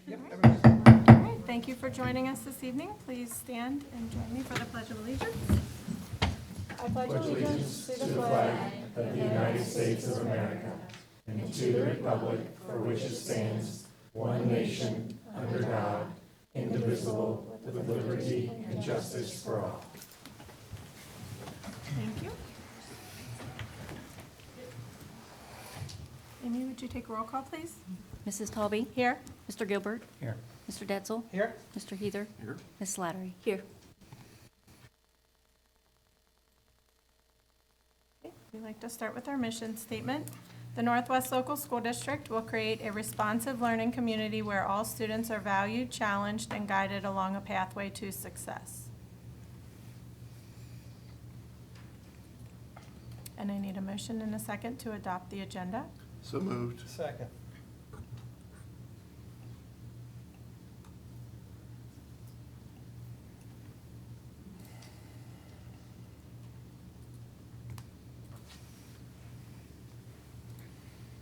Yep. All right, thank you for joining us this evening. Please stand and join me for the Pledge of Allegiance. I pledge allegiance to the flag of the United States of America and to the republic for which it stands, one nation, under God, indivisible, with liberty and justice for all. Thank you. Amy, would you take a roll call, please? Mrs. Talby? Here. Mr. Gilbert? Here. Mr. Detzel? Here. Mr. Heather? Here. Ms. Slattery? Here. Okay, we'd like to start with our mission statement. The Northwest Local School District will create a responsive learning community where all students are valued, challenged, and guided along a pathway to success. And I need a motion and a second to adopt the agenda. So moved. Second.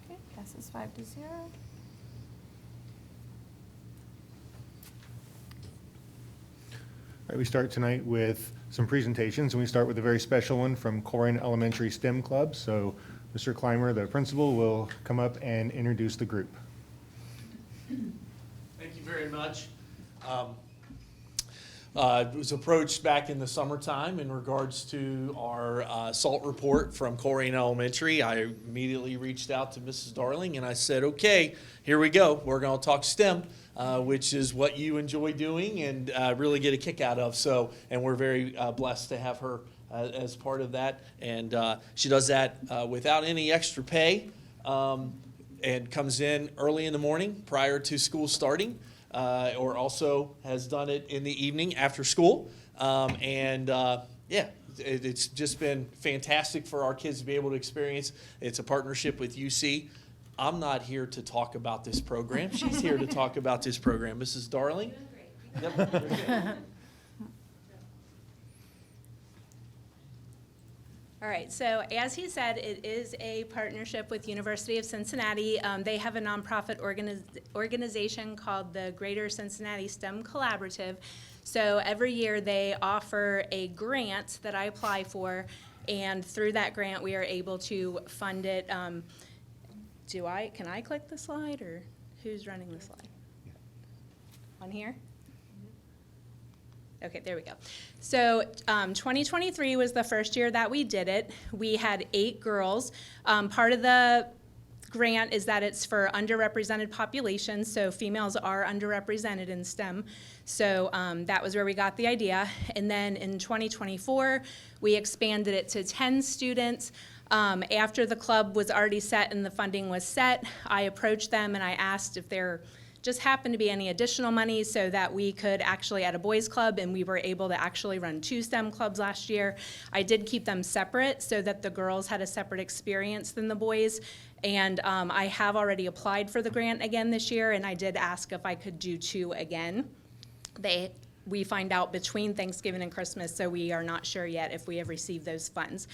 Okay, passes 5-0. All right, we start tonight with some presentations, and we start with a very special one from Corrin Elementary STEM Club. So Mr. Clymer, the principal, will come up and introduce the group. Thank you very much. I was approached back in the summertime in regards to our SALT report from Corrin Elementary. I immediately reached out to Mrs. Darling and I said, okay, here we go. We're going to talk STEM, which is what you enjoy doing and really get a kick out of. So, and we're very blessed to have her as part of that. And she does that without any extra pay and comes in early in the morning prior to school starting. Or also has done it in the evening after school. It's just been fantastic for our kids to be able to experience. It's a partnership with UC. I'm not here to talk about this program. She's here to talk about this program. Mrs. Darling? Doing great. Yep, very good. All right, so as he said, it is a partnership with University of Cincinnati. They have a nonprofit organization called the Greater Cincinnati STEM Collaborative. So every year they offer a grant that I apply for, and through that grant we are able to fund it. Can I click the slide, or who's running the slide? On here? Okay, there we go. So 2023 was the first year that we did it. We had 8 girls. Part of the grant is that it's for underrepresented populations, so females are underrepresented in STEM. So that was where we got the idea. And then in 2024, we expanded it to 10 students. After the club was already set and the funding was set, I approached them and I asked if there just happened to be any additional money so that we could actually add a boys club, and we were able to actually run 2 STEM clubs last year. I did keep them separate so that the girls had a separate experience than the boys, and I have already applied for the grant again this year, and I did ask if I could do 2 again. We find out between Thanksgiving and Christmas, so we are not sure yet if we have received those funds.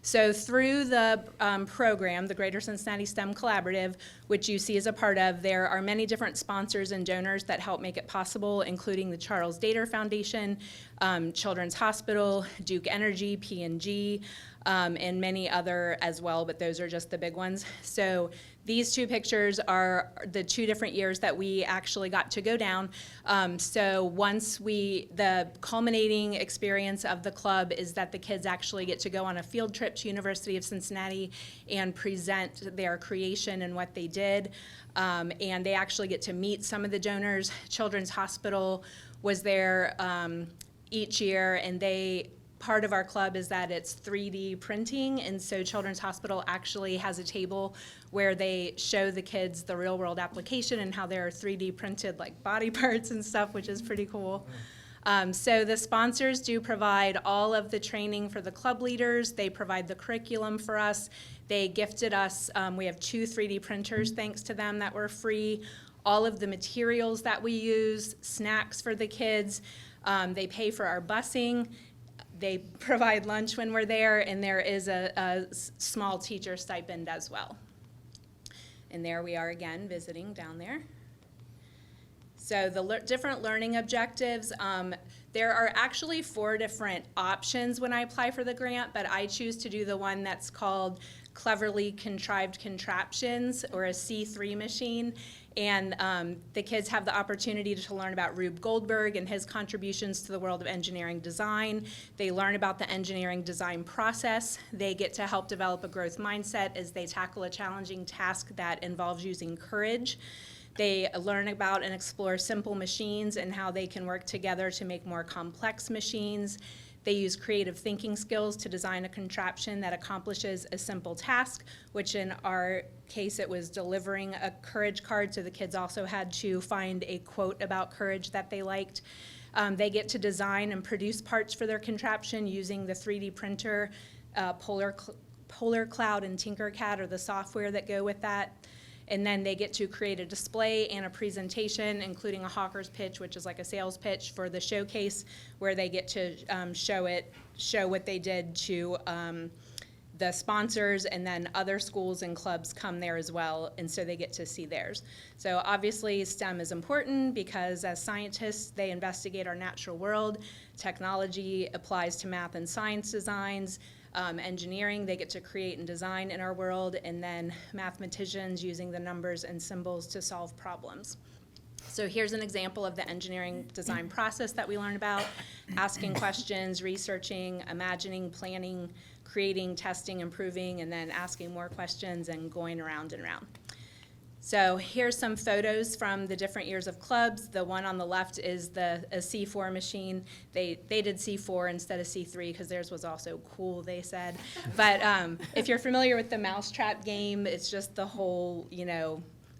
So through the program, the Greater Cincinnati STEM Collaborative, which UC is a part of, there are many different sponsors and donors that help make it possible, including the Charles Dater Foundation, Children's Hospital, Duke Energy, P&G, and many other as well, but those are just the big ones. So these 2 pictures are the 2 different years that we actually got to go down. So once the culminating experience of the club is that the kids actually get to go on a field trip to University of Cincinnati and present their creation and what they did. And they actually get to meet some of the donors. Children's Hospital was there each year, and part of our club is that it's 3D printing, and so Children's Hospital actually has a table where they show the kids the real world application and how they're 3D printed like body parts and stuff, which is pretty cool. So the sponsors do provide all of the training for the club leaders. They provide the curriculum for us. They gifted us, we have 2 3D printers thanks to them that were free. All of the materials that we use, snacks for the kids. They pay for our busing. They provide lunch when we're there, and there is a small teacher stipend as well. And there we are again visiting down there. So the different learning objectives, there are actually 4 different options when I apply for the grant, but I choose to do the one that's called Cleverly Contrived Contraptions, or a C3 machine. And the kids have the opportunity to learn about Rube Goldberg and his contributions to the world of engineering design. They learn about the engineering design process. They get to help develop a growth mindset as they tackle a challenging task that involves using courage. They learn about and explore simple machines and how they can work together to make more complex machines. They use creative thinking skills to design a contraption that accomplishes a simple task, which in our case, it was delivering a courage card, so the kids also had to find a quote about courage that they liked. They get to design and produce parts for their contraption using the 3D printer, Polar Cloud, and Tinkercad are the software that go with that. And then they get to create a display and a presentation, including a hawker's pitch, which is like a sales pitch for the showcase, where they get to show what they did to the sponsors, and then other schools and clubs come there as well, and so they get to see theirs. So obviously STEM is important because as scientists, they investigate our natural world. Technology applies to math and science designs. Engineering, they get to create and design in our world, and then mathematicians using the numbers and symbols to solve problems. So here's an example of the engineering design process that we learned about: asking questions, researching, imagining, planning, creating, testing, improving, and then asking more questions and going around and around. So here's some photos from the different years of clubs. The one on the left is a C4 machine. They did C4 instead of C3 because theirs was also cool, they said. But if you're familiar with the mousetrap game, it's just the whole,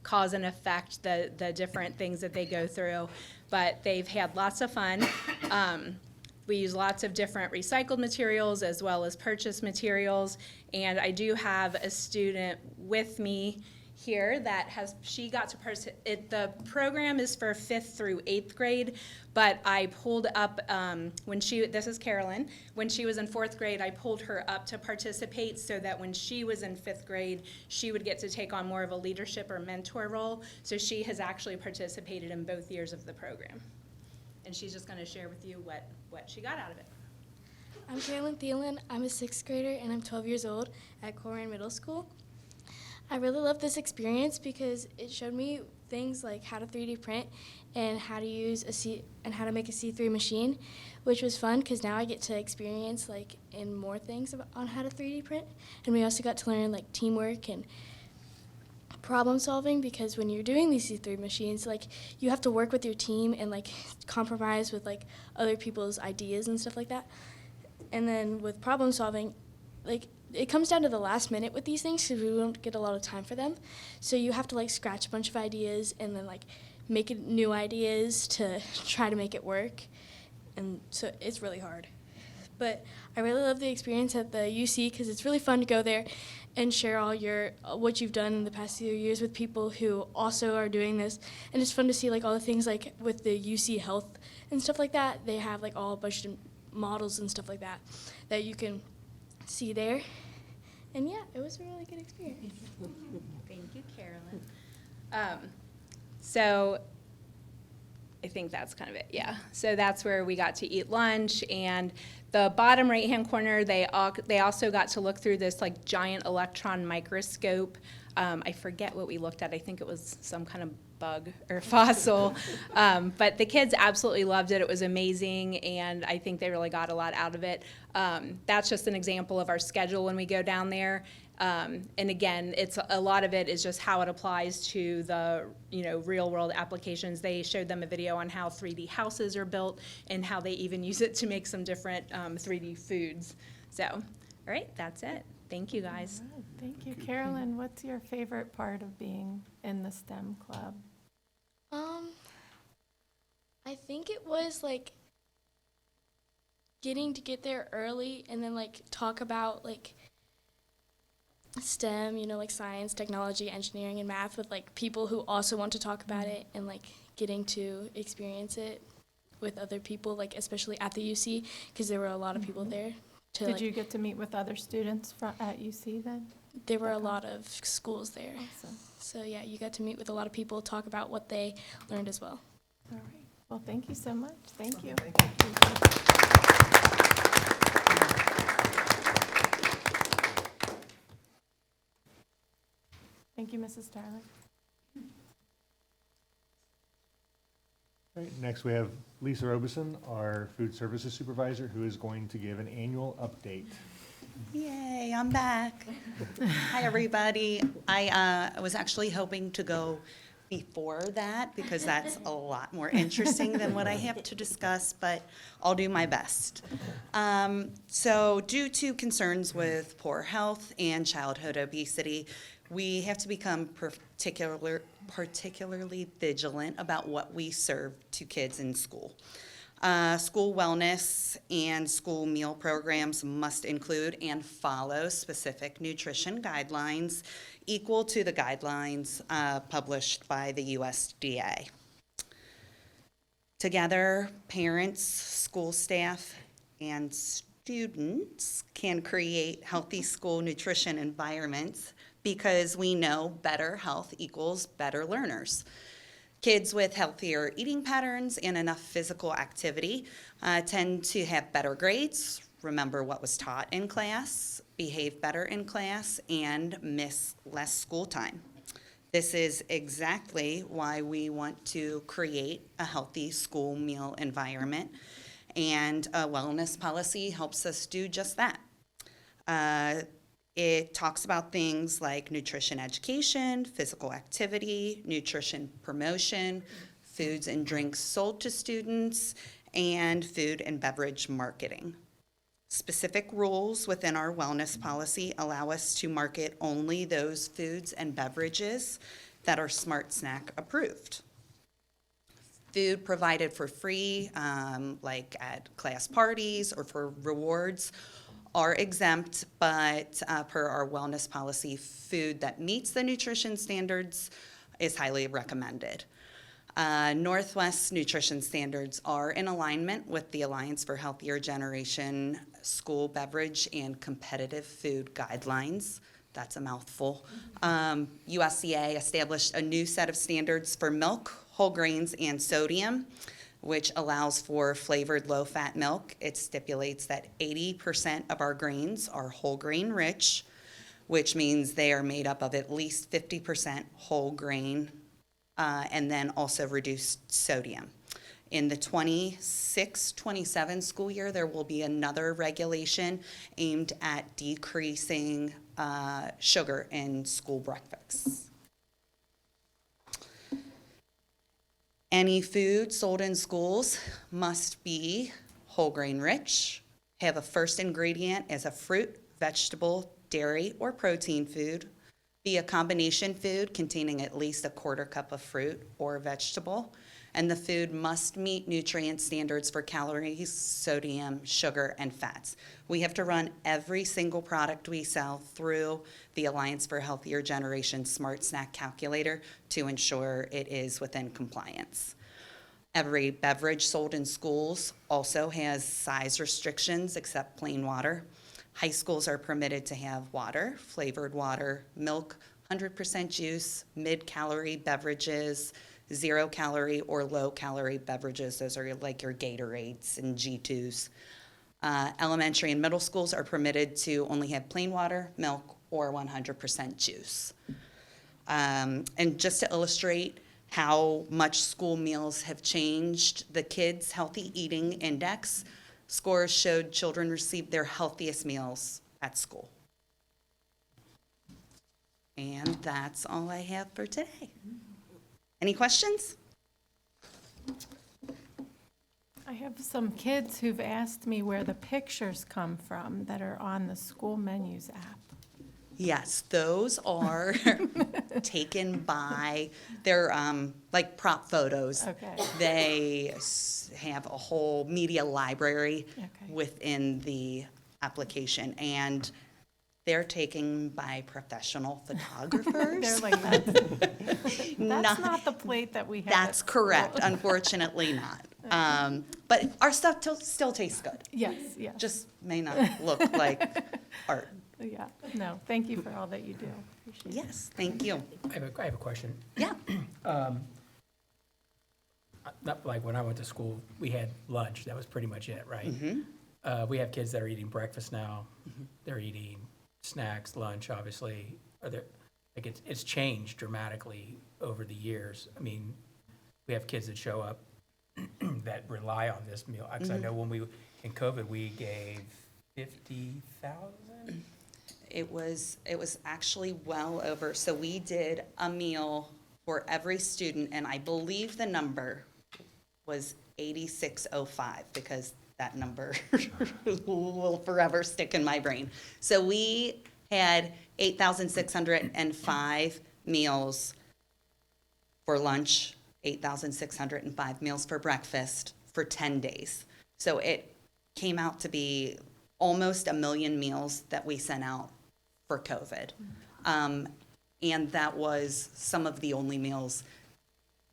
cause and effect, the different things that they go through. But they've had lots of fun. We use lots of different recycled materials as well as purchased materials. And I do have a student with me here that she got to participate. The program is for 5th through 8th grade, but I pulled up, this is Carolyn, when she was in 4th grade, I pulled her up to participate so that when she was in 5th grade, she would get to take on more of a leadership or mentor role. So she has actually participated in both years of the program. And she's just gonna share with you what she got out of it. I'm Carolyn Thielen. I'm a 6th grader and I'm 12 years old at Coran Middle School. I really love this experience because it showed me things like how to 3D print and how to use how to make a C3 machine, which was fun because now I get to experience in more things on how to 3D print. And we also got to learn teamwork and problem solving, because when you're doing these C3 machines, you have to work with your team and compromise with other people's ideas and stuff like that. And then with problem solving, it comes down to the last minute with these things because we don't get a lot of time for them. So you have to scratch a bunch of ideas and then make new ideas to try to make it work. And so it's really hard. But I really love the experience at the UC because it's really fun to go there and share all what you've done in the past few years with people who also are doing this. And it's fun to see all the things with the UC Health and stuff like that. They have all a bunch of models and stuff like that that you can see there. And yeah, it was a really good experience. Thank you, Carolyn. So I think that's kind of it, yeah. So that's where we got to eat lunch, and the bottom right-hand corner, they also got to look through this giant electron microscope. I forget what we looked at. I think it was some kind of bug or fossil. But the kids absolutely loved it. It was amazing, and I think they really got a lot out of it. That's just an example of our schedule when we go down there. And again, a lot of it is just how it applies to the real world applications. They showed them a video on how 3D houses are built and how they even use it to make some different 3D foods. So, all right, that's it. Thank you, guys. All right, thank you. Carolyn, what's your favorite part of being in the STEM club? I think it was getting to get there early and then talk about STEM, science, technology, engineering, and math with people who also want to talk about it, and getting to experience it with other people, especially at the UC, because there were a lot of people there. Did you get to meet with other students at UC then? There were a lot of schools there. Awesome. So yeah, you got to meet with a lot of people, talk about what they learned as well. All right. Well, thank you so much. Thank you. Thank you, Mrs. Darling. All right, next we have Lisa Robeson, our food services supervisor, who is going to give an annual update. Yay, I'm back. Hi, everybody. I was actually hoping to go before that because that's a lot more interesting than what I have to discuss, but I'll do my best. So due to concerns with poor health and childhood obesity, we have to become particularly vigilant about what we serve to kids in school. School wellness and school meal programs must include and follow specific nutrition guidelines equal to the guidelines published by the USDA. Together, parents, school staff, and students can create healthy school nutrition environments because we know better health equals better learners. Kids with healthier eating patterns and enough physical activity tend to have better grades, remember what was taught in class, behave better in class, and miss less school time. This is exactly why we want to create a healthy school meal environment, and a wellness policy helps us do just that. It talks about things like nutrition education, physical activity, nutrition promotion, foods and drinks sold to students, and food and beverage marketing. Specific rules within our wellness policy allow us to market only those foods and beverages that are Smart Snack approved. Food provided for free, like at class parties or for rewards, are exempt, but per our wellness policy, food that meets the nutrition standards is highly recommended. Northwest nutrition standards are in alignment with the Alliance for Healthier Generation school beverage and competitive food guidelines. That's a mouthful. USDA established a new set of standards for milk, whole grains, and sodium, which allows for flavored low-fat milk. It stipulates that 80% of our grains are whole grain rich, which means they are made up of at least 50% whole grain, and then also reduced sodium. In the 26-27 school year, there will be another regulation aimed at decreasing sugar in school breakfasts. Any food sold in schools must be whole grain rich, have a first ingredient as a fruit, vegetable, dairy, or protein food, be a combination food containing at least a quarter cup of fruit or vegetable, and the food must meet nutrient standards for calories, sodium, sugar, and fats. We have to run every single product we sell through the Alliance for Healthier Generation Smart Snack Calculator to ensure it is within compliance. Every beverage sold in schools also has size restrictions except plain water. High schools are permitted to have water, flavored water, milk, 100% juice, mid-calorie beverages, 0-calorie or low-calorie beverages. Those are like your Gatorades and G2s. Elementary and middle schools are permitted to only have plain water, milk, or 100% juice. And just to illustrate how much school meals have changed, the Kids Healthy Eating Index scores showed children received their healthiest meals at school. And that's all I have for today. Any questions? I have some kids who've asked me where the pictures come from that are on the school menus app. Yes, those are taken by, they're like prop photos. Okay. They have a whole media library Okay. within the application, and they're taken by professional photographers. They're like, that's not the plate that we have. That's at school. correct. Unfortunately not. But our stuff still tastes good. Yes, yes. Just may not look like art. Yeah, no, thank you for all that you do. Appreciate it. Yes, thank you. I have a question. Yeah. not like when I went to school, we had lunch, that was pretty much it, right? We have kids that are eating breakfast now, they're eating snacks, lunch, obviously. Are there, like, it's changed dramatically over the years. I mean, we have kids that show up that rely on this meal. Because I know when in COVID, we gave 50,000? It was actually well over, so we did a meal for every student, and I believe the number was 8605, because that number will forever stick in my brain. So we had 8,605 meals for lunch, 8,605 meals for breakfast for 10 days. So it came out to be almost 1 million meals that we sent out for COVID. And that was some of the only meals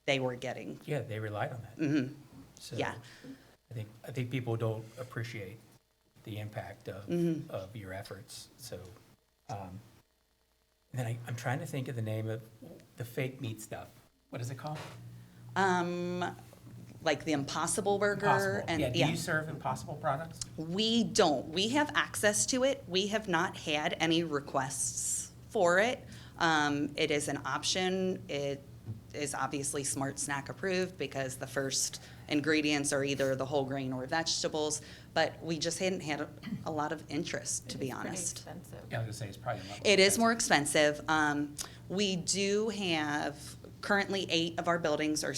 they were getting. Yeah, they relied on that. So Yeah. I think people don't appreciate the impact of your efforts. So, and then I'm trying to think of the name of the fake meat stuff. What is it called? Like the Impossible Burger. Impossible. And Yeah, do you serve Impossible products? We don't. We have access to it. We have not had any requests for it. It is an option. It is obviously Smart Snack approved because the first ingredients are either the whole grain or vegetables, but we just hadn't had a lot of interest, to be honest. Pretty expensive. Yeah, I was gonna say it's probably a lot It is more expensive. We do have, currently 8 of our buildings are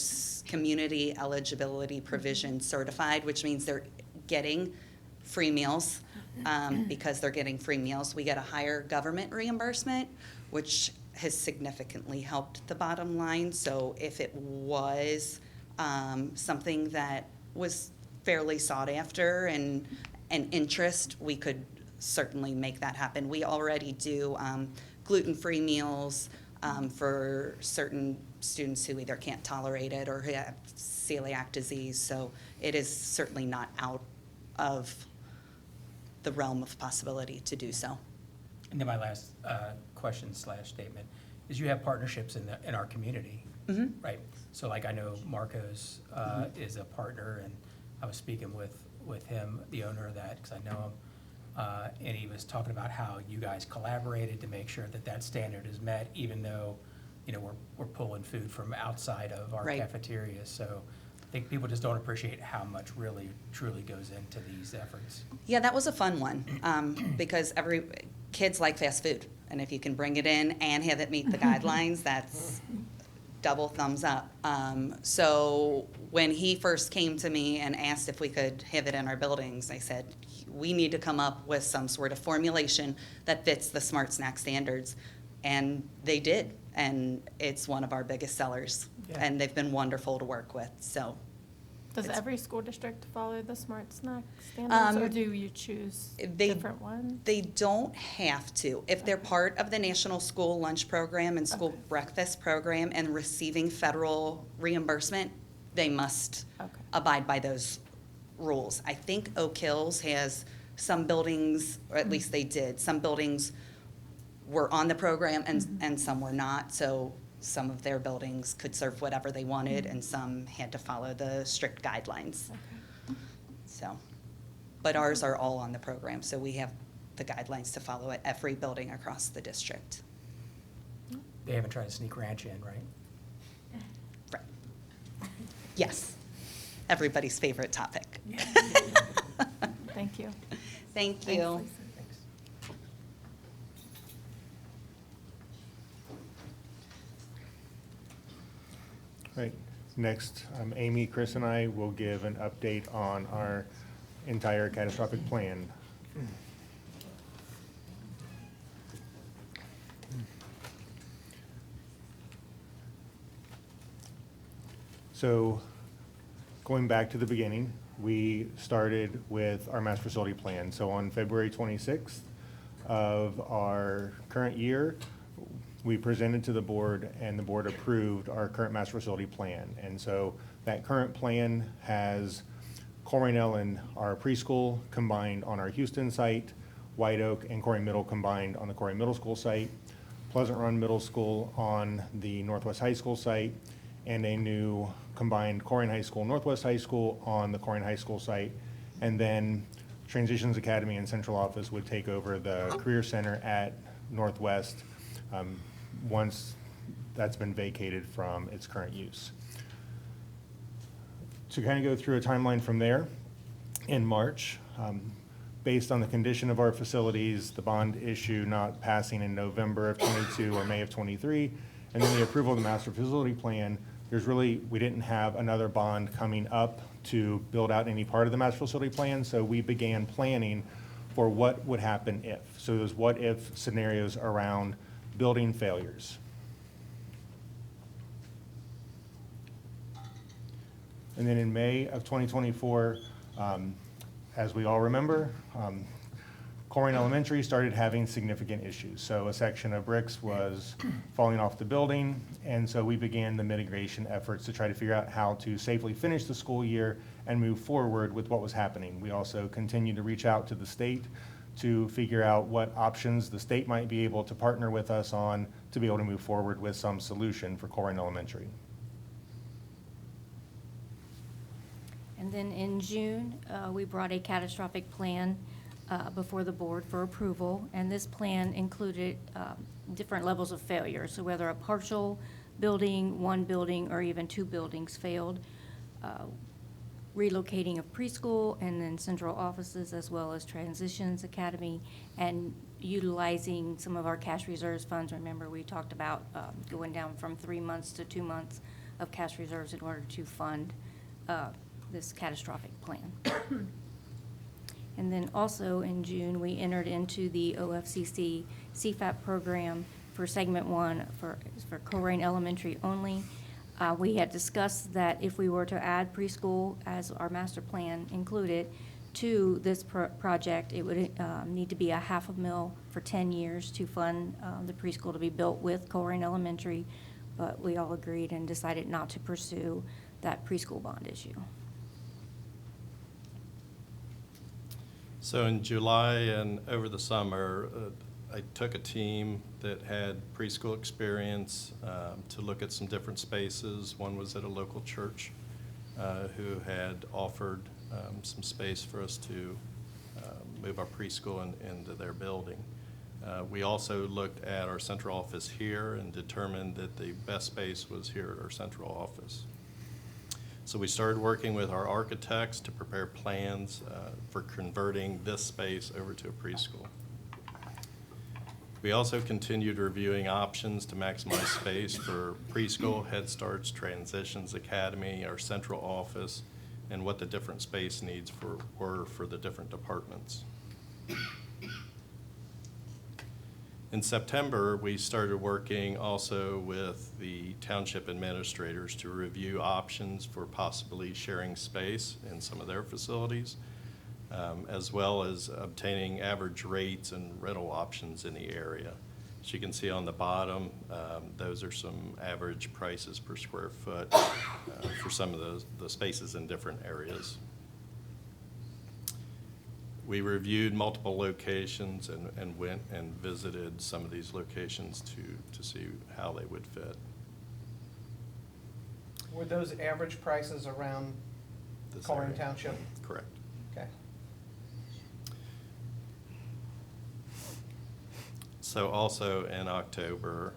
community eligibility provision certified, which means they're getting free meals. Because they're getting free meals, we get a higher government reimbursement, which has significantly helped the bottom line. So if it was something that was fairly sought after and interest, we could certainly make that happen. We already do gluten-free meals for certain students who either can't tolerate it or who have celiac disease. So it is certainly not out of the realm of possibility to do so. And then my last question / statement is you have partnerships in our community, right? So like I know Marcos is a partner, and I was speaking with him, the owner of that, because I know him, and he was talking about how you guys collaborated to make sure that that standard is met, even though, you know, we're pulling food from outside of our Right. cafeteria. So I think people just don't appreciate how much really truly goes into these efforts. Yeah, that was a fun one because kids like fast food, and if you can bring it in and have it meet the guidelines, that's double thumbs up. So when he first came to me and asked if we could have it in our buildings, I said, we need to come up with some sort of formulation that fits the Smart Snack standards. And they did, and it's one of our biggest sellers. Yeah. And they've been wonderful to work with, so. Does It's- every school district follow the Smart Snack standards, or do you choose they- different ones? They don't have to. If they're part of the National School Lunch Program and School Okay. Breakfast Program and receiving federal reimbursement, they must Okay. abide by those rules. I think Oak Hills has some buildings, or at least they did, some buildings were on the program and some were not, so some of their buildings could serve whatever they wanted and some had to follow the strict guidelines. So, but ours are all on the program, so we have the guidelines to follow at every building across the district. They haven't tried to sneak ranch in, right? Right. Yes, everybody's favorite topic. Thank you. Thank Thanks, you. Lisa. Thanks. Right. Next, Amy, Chris, and I will give an update on our entire catastrophic plan. So, going back to the beginning, we started with our master facility plan. So on February 26th of our current year, we presented to the board and the board approved our current master facility plan. And so that current plan has Cornell and our preschool combined on our Houston site, White Oak and Corey Middle combined on the Corey Middle School site, Pleasant Run Middle School on the Northwest High School site, and a new combined Corrigan High School, Northwest High School on the Corrigan High School site. And then Transitions Academy and Central Office would take over the Career Center at Northwest once that's been vacated from its current use. To kind of go through a timeline from there, in March, based on the condition of our facilities, the bond issue not passing in November of 22 or May of 23, and then the approval of the master facility plan, we didn't have another bond coming up to build out any part of the master facility plan, so we began planning for what would happen if. So those what if scenarios around building failures. And then in May of 2024, as we all remember, Corrigan Elementary started having significant issues. So a section of bricks was falling off the building, and so we began the mitigation efforts to try to figure out how to safely finish the school year and move forward with what was happening. We also continued to reach out to the state to figure out what options the state might be able to partner with us on to be able to move forward with some solution for Corrigan Elementary. And then in June, we brought a catastrophic plan before the board for approval, and this plan included different levels of failure. So whether a partial building, one building, or even two buildings failed, relocating of preschool and then central offices, as well as Transitions Academy, and utilizing some of our cash reserves funds. Remember, we talked about going down from 3 months to 2 months of cash reserves in order to fund this catastrophic plan. And then also in June, we entered into the OFCC CFAP program for segment 1 for Corrigan Elementary only. We had discussed that if we were to add preschool, as our master plan included, to this project, it would need to be a $500,000 for 10 years to fund the preschool to be built with Corrigan Elementary, but we all agreed and decided not to pursue that preschool bond issue. So in July and over the summer, I took a team that had preschool experience to look at some different spaces. One was at a local church who had offered some space for us to move our preschool into their building. We also looked at our central office here and determined that the best space was here at our central office. So we started working with our architects to prepare plans for converting this space over to a preschool. We also continued reviewing options to maximize space for preschool, Head Starts, Transitions Academy, our central office, and what the different space needs were for the different departments. In September, we started working also with the township administrators to review options for possibly sharing space in some of their facilities, as well as obtaining average rates and rental options in the area. As you can see on the bottom, those are some average prices per square foot for some of the spaces in different areas. We reviewed multiple locations and went and visited some of these locations to see how they would fit. Were those average prices around This Corrigan area. Township? Correct. Okay. So also in October,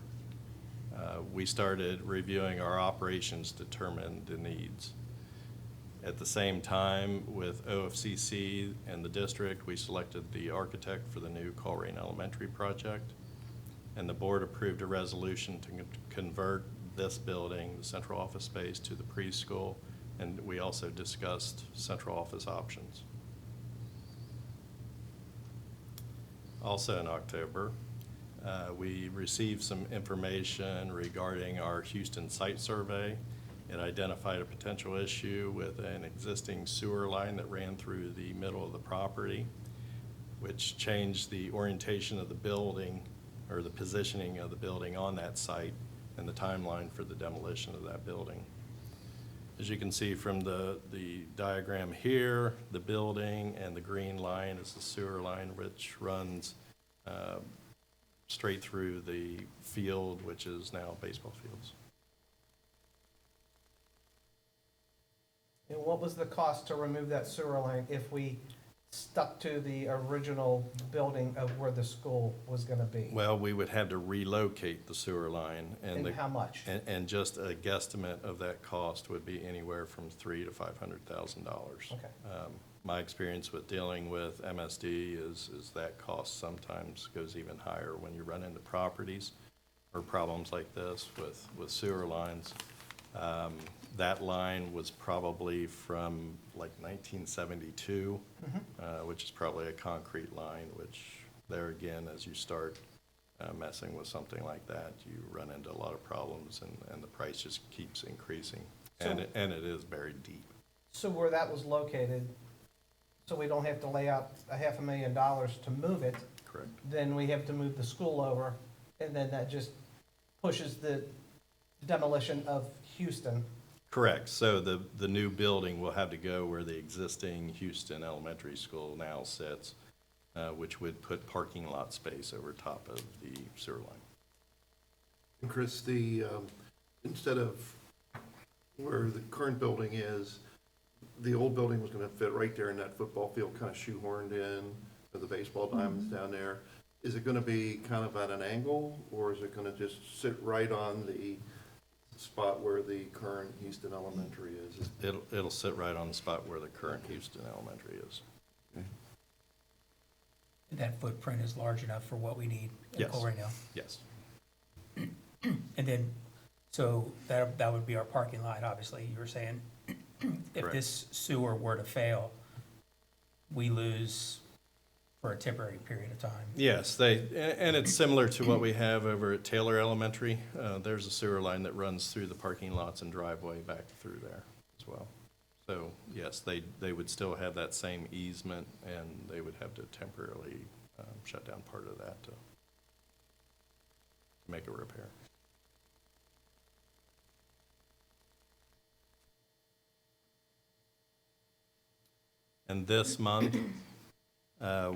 we started reviewing our operations to determine the needs. At the same time, with OFCC and the district, we selected the architect for the new Corrigan Elementary project, and the board approved a resolution to convert this building, the central office space, to the preschool, and we also discussed central office options. Also in October, we received some information regarding our Houston site survey. It identified a potential issue with an existing sewer line that ran through the middle of the property, which changed the orientation of the building or the positioning of the building on that site and the timeline for the demolition of that building. As you can see from the diagram here, the building and the green line is the sewer line, which runs straight through the field, which is now baseball fields. And what was the cost to remove that sewer line if we stuck to the original building of where the school was gonna be? Well, we would have to relocate the sewer line, And how much? and just a guesstimate of that cost would be anywhere from $300,000 to $500,000. Okay. My experience with dealing with MSD is that cost sometimes goes even higher when you run into properties or problems like this with sewer lines. That line was probably from like 1972, which is probably a concrete line, which there again, as you start messing with something like that, you run into a lot of problems, and the price just keeps increasing. And it is buried deep. So where that was located, so we don't have to lay out $500,000 to move it, Correct. then we have to move the school over, and then that just pushes the demolition of Houston. Correct. So the new building will have to go where the existing Houston Elementary School now sits, which would put parking lot space over top of the sewer line. And Chris, instead of where the current building is, the old building was gonna fit right there in that football field, kind of shoehorned in, with the baseball diamonds down there. Is it gonna be kind of at an angle, or is it gonna just sit right on the spot where the current Houston Elementary is? It'll sit right on the spot where the current Houston Elementary is. That footprint is large enough for what we need in Yes. Cole right now. Yes. And then, so that would be our parking lot, obviously, you were saying. If Correct. this sewer were to fail, we lose for a temporary period of time. Yes, and it's similar to what we have over at Taylor Elementary. There's a sewer line that runs through the parking lots and driveway back through there as well. So, yes, they would still have that same easement, and they would have to temporarily shut down part of that to make a repair. And this month,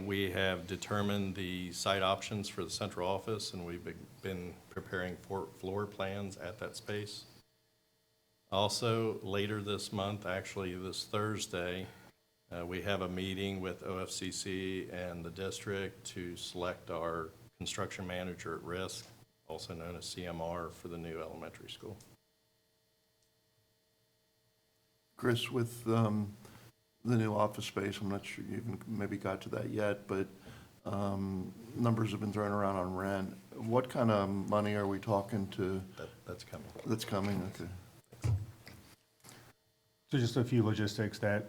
we have determined the site options for the central office, and we've been preparing floor plans at that space. Also, later this month, actually this Thursday, we have a meeting with OFCC and the district to select our construction manager at risk, also known as CMR, for the new elementary school. Chris, with the new office space, I'm not sure you even maybe got to that yet, but numbers have been thrown around on rent. What kind of money are we talking to That's coming. that's coming? Okay. So just a few logistics that,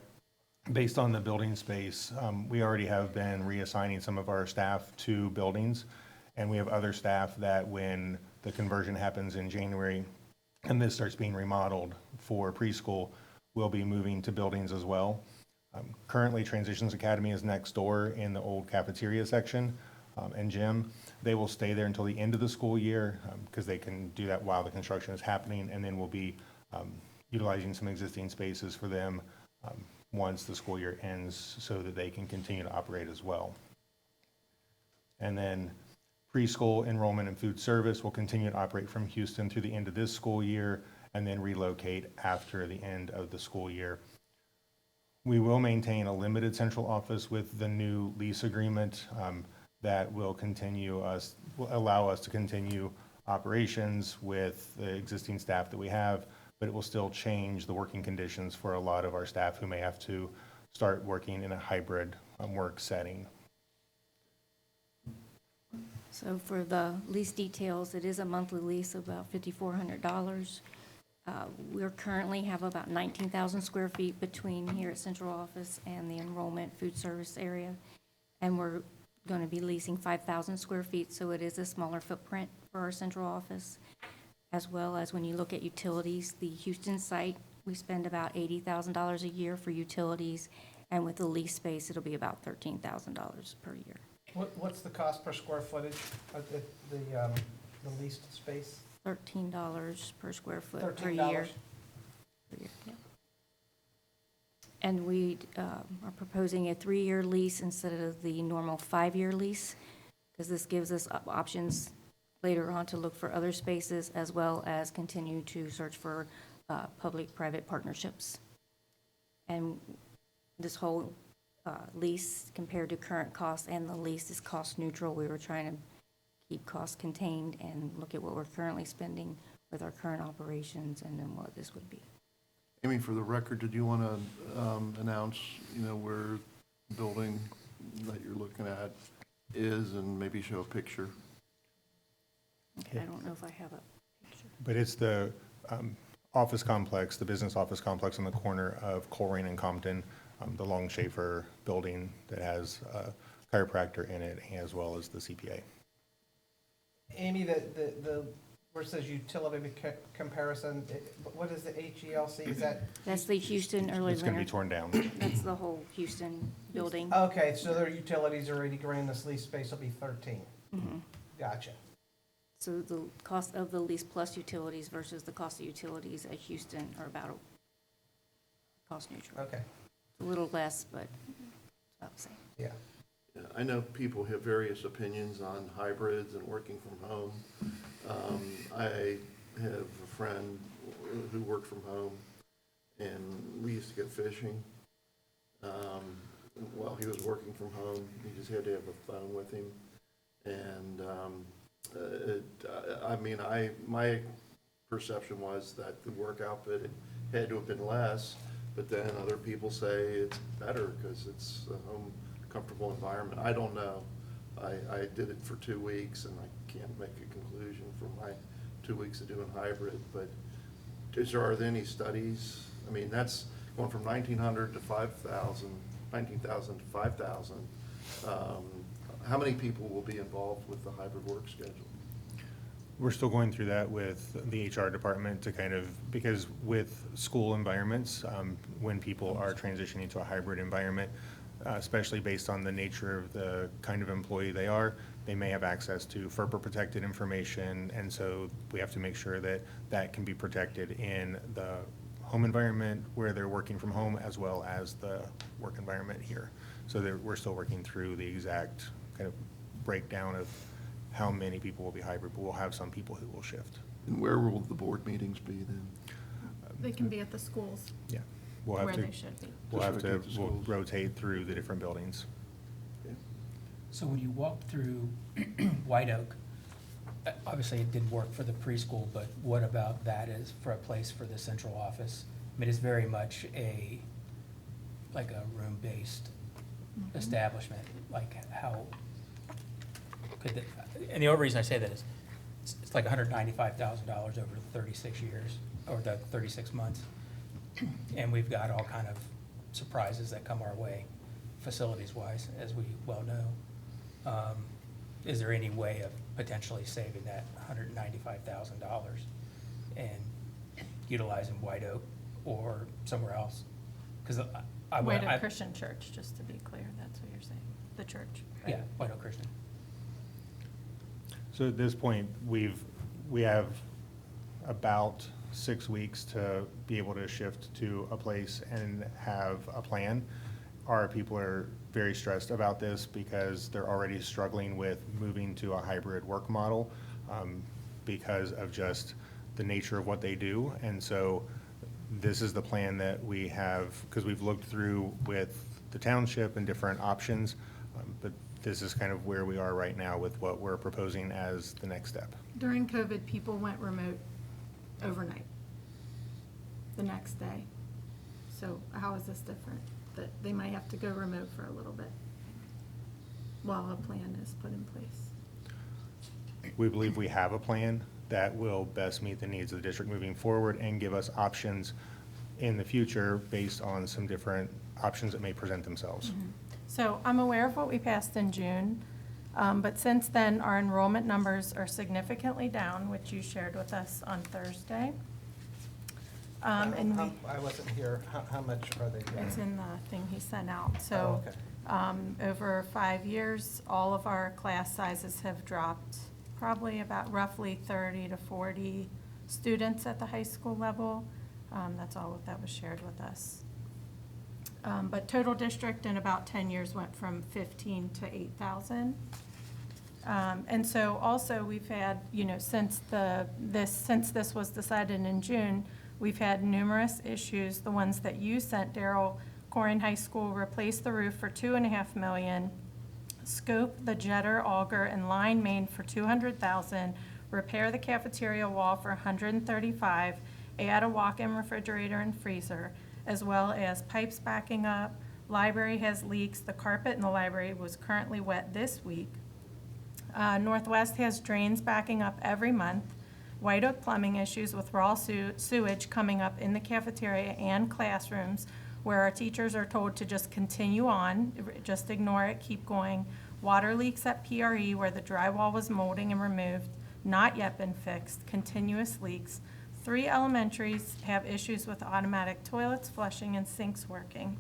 based on the building space, we already have been reassigning some of our staff to buildings, and we have other staff that when the conversion happens in January and this starts being remodeled for preschool, we'll be moving to buildings as well. Currently, Transitions Academy is next door in the old cafeteria section and gym. They will stay there until the end of the school year because they can do that while the construction is happening, and then we'll be utilizing some existing spaces for them once the school year ends so that they can continue to operate as well. And then preschool enrollment and food service will continue to operate from Houston through the end of this school year and then relocate after the end of the school year. We will maintain a limited central office with the new lease agreement that will allow us to continue operations with the existing staff that we have, but it will still change the working conditions for a lot of our staff who may have to start working in a hybrid work setting. So for the lease details, it is a monthly lease of about $5,400. We currently have about 19,000 square feet between here at central office and the enrollment food service area. And we're going to be leasing 5,000 square feet, so it is a smaller footprint for our central office. As well as when you look at utilities, the Houston site, we spend about $80,000 a year for utilities. And with the lease space, it'll be about $13,000 per year. What's the cost per square footage of the leased space? $13 per square foot per $13? year. Per year, yeah. And we are proposing a 3-year lease instead of the normal 5-year lease, because this gives us options later on to look for other spaces, as well as continue to search for public-private partnerships. And this whole lease compared to current costs, and the lease is cost neutral. We were trying to keep costs contained and look at what we're currently spending with our current operations and then what this would be. Amy, for the record, did you want to announce, where the building that you're looking at is and maybe show a picture? I don't know if I have a picture. But it's the office complex, the business office complex on the corner of Colerain and Compton, the Long Schaefer building that has a chiropractor in it, as well as the CPA. Amy, the where it says utility comparison, what is the HELC? Is that? That's the Houston early It's going to be learner. torn down. That's the whole Houston building. Okay, so their utilities are 80 grand, this lease space will be 13. Mhm. Gotcha. So the cost of the lease plus utilities versus the cost of utilities at Houston are about cost neutral. Okay, A little less, but about the same. yeah. Yeah, I know people have various opinions on hybrids and working from home. I have a friend who worked from home, and we used to go fishing. While he was working from home, he just had to have a phone with him. And my perception was that the work output had to have been less, but then other people say it's better because it's a home, comfortable environment. I don't know. I did it for 2 weeks, and I can't make a conclusion from my 2 weeks of doing hybrid, but are there any studies? I mean, that's going from 1,900 to 5,000, 19,000 to 5,000. How many people will be involved with the hybrid work schedule? We're still going through that with the HR department to because with school environments, when people are transitioning to a hybrid environment, especially based on the nature of the kind of employee they are, they may have access to FERPA-protected information, and so we have to make sure that that can be protected in the home environment where they're working from home, as well as the work environment here. So we're still working through the exact kind of breakdown of how many people will be hybrid, but we'll have some people who will shift. And where will the board meetings be then? They can be at the schools Yeah. We'll have where to, they should be. we'll have Just to, rotate the we'll schools. rotate through the different buildings. So when you walk through White Oak, obviously it didn't work for the preschool, but what about that is for a place for the central office? I mean, it's very much like a room-based establishment, like how could and the only reason I say that is, it's like $195,000 over 36 years, or the 36 months. And we've got all kind of surprises that come our way, facilities-wise, as we well know. Is there any way of potentially saving that $195,000 and utilizing White Oak or somewhere else? Because White Oak Christian Church, just to be clear, that's what you're saying, the church, right? Yeah, White Oak Christian. So at this point, we have about 6 weeks to be able to shift to a place and have a plan. Our people are very stressed about this because they're already struggling with moving to a hybrid work model because of just the nature of what they do. And so this is the plan that we have, because we've looked through with the township and different options, but this is kind of where we are right now with what we're proposing as the next step. During COVID, people went remote overnight, the next day. So how is this different? That they might have to go remote for a little bit while a plan is put in place? We believe we have a plan that will best meet the needs of the district moving forward and give us options in the future based on some different options that may present themselves. So I'm aware of what we passed in June, but since then, our enrollment numbers are significantly down, which you shared with us on Thursday. And I wasn't here. How much are they down? it's in the thing he sent out. Oh, So okay. over 5 years, all of our class sizes have dropped, probably about roughly 30 to 40 students at the high school level. That's all that was shared with us. But total district in about 10 years went from 15 to 8,000. And so also we've had, since this was decided in June, We've had numerous issues, the ones that you sent, Daryl. Corrine High School replaced the roof for $2.5 million, scope the jetter, auger, and line main for $200,000, repair the cafeteria wall for $135,000, add a walk-in refrigerator and freezer, as well as pipes backing up. Library has leaks. The carpet in the library was currently wet this week. Northwest has drains backing up every month. White Oak plumbing issues with raw sewage coming up in the cafeteria and classrooms, where our teachers are told to just continue on, just ignore it, keep going. Water leaks at PRE where the drywall was molding and removed, not yet been fixed, continuous leaks. 3 elementaries have issues with automatic toilets flushing and sinks working.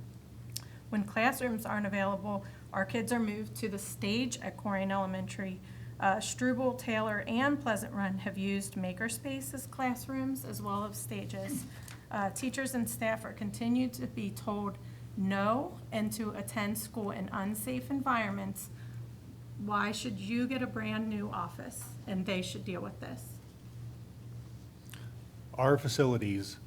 When classrooms aren't available, our kids are moved to the stage at Corrine Elementary. Struble, Taylor, and Pleasant Run have used makerspace as classrooms as well as stages. Teachers and staff are continued to be told no and to attend school in unsafe environments. Why should you get a brand-new office and they should deal with this? Our facilities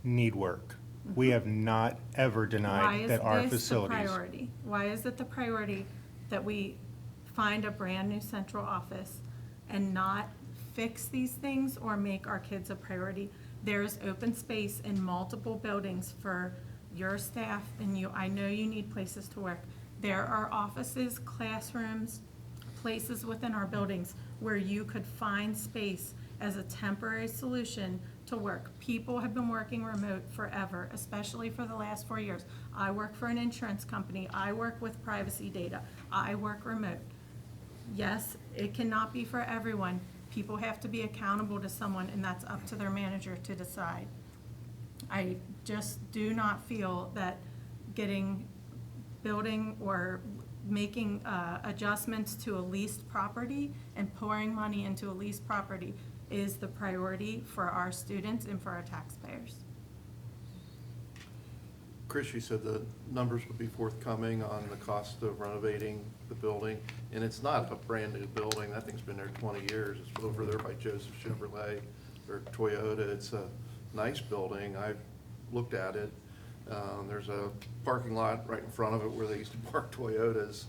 need work. We have not ever denied that our Why is this the facilities. priority? Why is it the priority that we find a brand-new central office and not fix these things or make our kids a priority? There's open space in multiple buildings for your staff and you. I know you need places to work. There are offices, classrooms, places within our buildings where you could find space as a temporary solution to work. People have been working remote forever, especially for the last 4 years. I work for an insurance company. I work with privacy data. I work remote. Yes, it cannot be for everyone. People have to be accountable to someone, and that's up to their manager to decide. I just do not feel that building or making adjustments to a leased property and pouring money into a leased property is the priority for our students and for our taxpayers. Chris, you said the numbers would be forthcoming on the cost of renovating the building, and it's not a brand-new building. That thing's been there 20 years. It's over there by Joseph Chevrolet or Toyota. It's a nice building. I've looked at it. There's a parking lot right in front of it where they used to park Toyotas.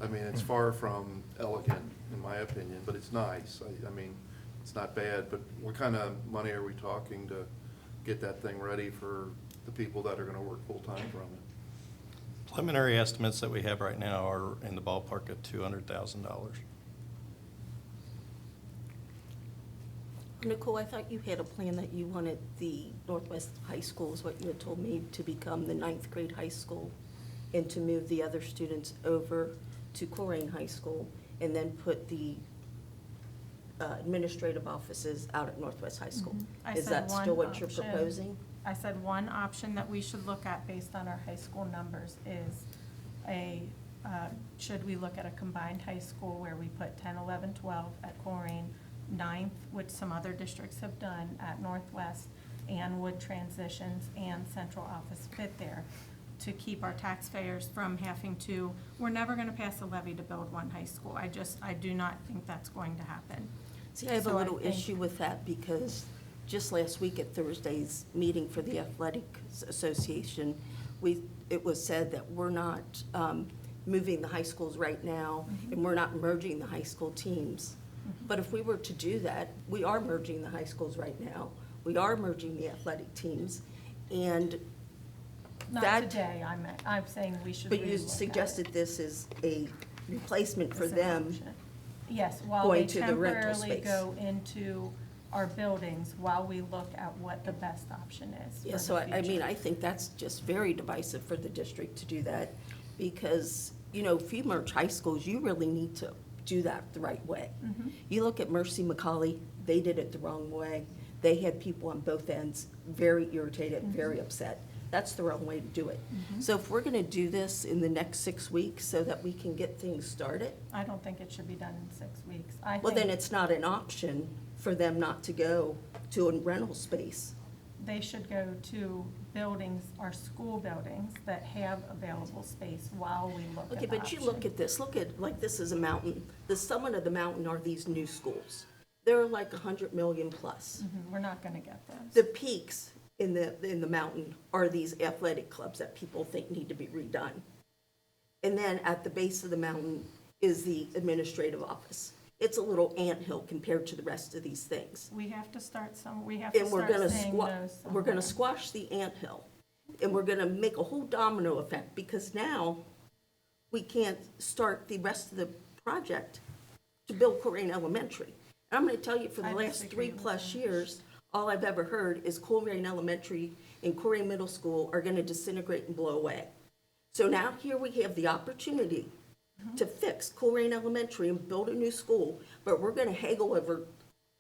I mean, it's far from elegant, in my opinion, but it's nice. I mean, it's not bad, but what kind of money are we talking to get that thing ready for the people that are gonna work full-time from it? Preliminary estimates that we have right now are in the ballpark of $200,000. Nicole, I thought you had a plan that you wanted the Northwest High School, is what you had told me, to become the 9th grade high school and to move the other students over to Corrine High School and then put the administrative offices out at Northwest High School. I Is said that one still what you're option. proposing? I said one option that we should look at based on our high school numbers is should we look at a combined high school where we put 10, 11, 12 at Corrine, 9th, which some other districts have done at Northwest, and would transitions and central office fit there to keep our taxpayers from having to, we're never gonna pass a levy to build one high school. I do not think that's going to happen. See, I have a So I little think- issue with that because just last week at Thursday's meeting for the Athletic Association, it was said that we're not moving the high schools right now, and we're not merging the high school teams. But if we were to do that, we are merging the high schools right now. We are merging the athletic teams, and Not that. today, I'm saying we should But you relook at it. suggested this is a replacement for As an them. option. Yes, while going they to the rental temporarily space. go into our buildings, while we look at what the best option is for Yeah, the so I mean, future. I think that's just very divisive for the district to do that, because, if you merge high schools, you really need to do that the right way. Mm-hmm. You look at Mercy McCauley, they did it the wrong way. They had people on both ends very irritated, very upset. That's the wrong way to do it. So if we're gonna do this in the next 6 weeks so that we can get things started, I don't think it should be done in 6 weeks. well, then it's not an option for them not to go to a rental space. They should go to buildings, our school buildings, that have available space while we look at Okay, the but you look option. at this, like this is a mountain. The summit of the mountain are these new schools. They're like 100 million plus. We're not gonna get those. The peaks in the mountain are these athletic clubs that people think need to be redone. And then at the base of the mountain is the administrative office. It's a little anthill compared to the rest of these things. We have to start we have to And we're start gonna saying no we're gonna somewhere. squash the anthill. And we're gonna make a whole domino effect, because now we can't start the rest of the project to build Colerain Elementary. And I'm gonna tell you, for the I last disagree with 3+ that. years, all I've ever heard is Colerain Elementary and Colerain Middle School are gonna disintegrate and blow away. So now here we have the opportunity to fix Colerain Elementary and build a new school, but we're gonna haggle over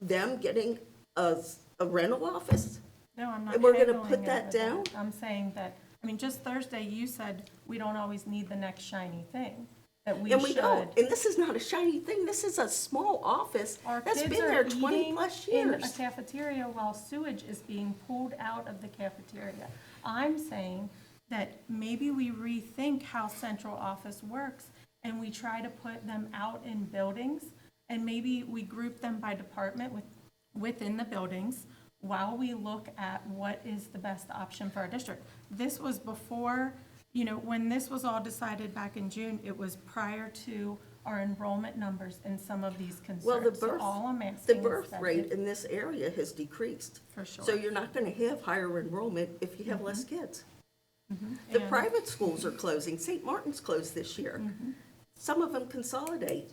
them getting a rental office? No, I'm not And we're gonna haggling put that over down? I'm saying that, I mean, just Thursday, you said we don't always need the next shiny thing, that we And we don't, should. and this is not a shiny thing, this is a small office Our that's kids been are there 20+ eating in a years. cafeteria while sewage is being pulled out of the cafeteria. I'm saying that maybe we rethink how central office works and we try to put them out in buildings, and maybe we group them by department within the buildings while we look at what is the best option for our district. This was before, when this was all decided back in June, it was prior to our enrollment numbers in some of these concerns. Well, the So all I'm the asking is birth that rate if- in this area has decreased. For sure. So you're not gonna have higher enrollment if you have less kids. The And- private schools are closing, St. Martin's closed this year. Some of them consolidate.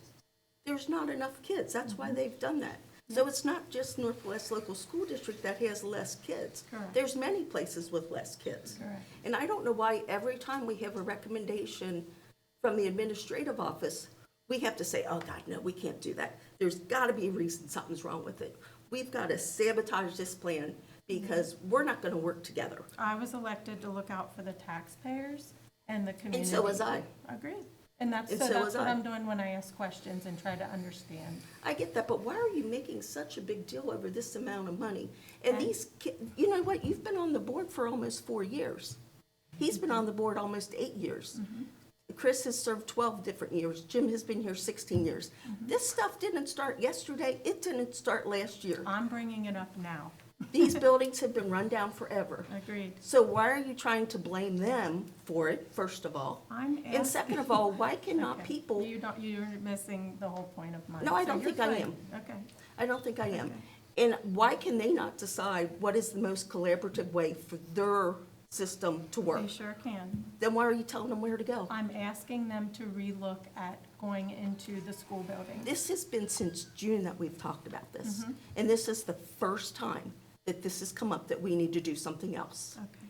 There's not enough kids, that's why they've done that. So it's not just Northwest Local School District that has less kids. Correct. There's many places with less kids. Correct. And I don't know why every time we have a recommendation from the administrative office, we have to say, oh God, no, we can't do that. There's gotta be a reason something's wrong with it. We've gotta sabotage this plan because we're not gonna work together. I was elected to look out for the taxpayers and the community. And so was I. Agreed. And that's And so so that's was what I. I'm doing when I ask questions and try to understand. I get that, but why are you making such a big deal over this amount of money? And Okay. these you know what, you've been on the board for almost 4 years. He's been on the board almost 8 years. Chris has served 12 different years. Jim has been here 16 years. This stuff didn't start yesterday. It didn't start last year. I'm bringing it up now. These buildings have been run down forever. Agreed. So why are you trying to blame them for it, first of all? I'm asking. And second of all, why cannot Okay. people, You're missing the whole point of mine. No, I So don't you're think I fine. am. Okay. I don't think I am. Okay. And why can they not decide what is the most collaborative way for their system to work? They sure can. Then why are you telling them where to go? I'm asking them to relook at going into the school building. This has been since June that we've talked about this. Mm-hmm. And this is the first time that this has come up, that we need to do something else. Okay.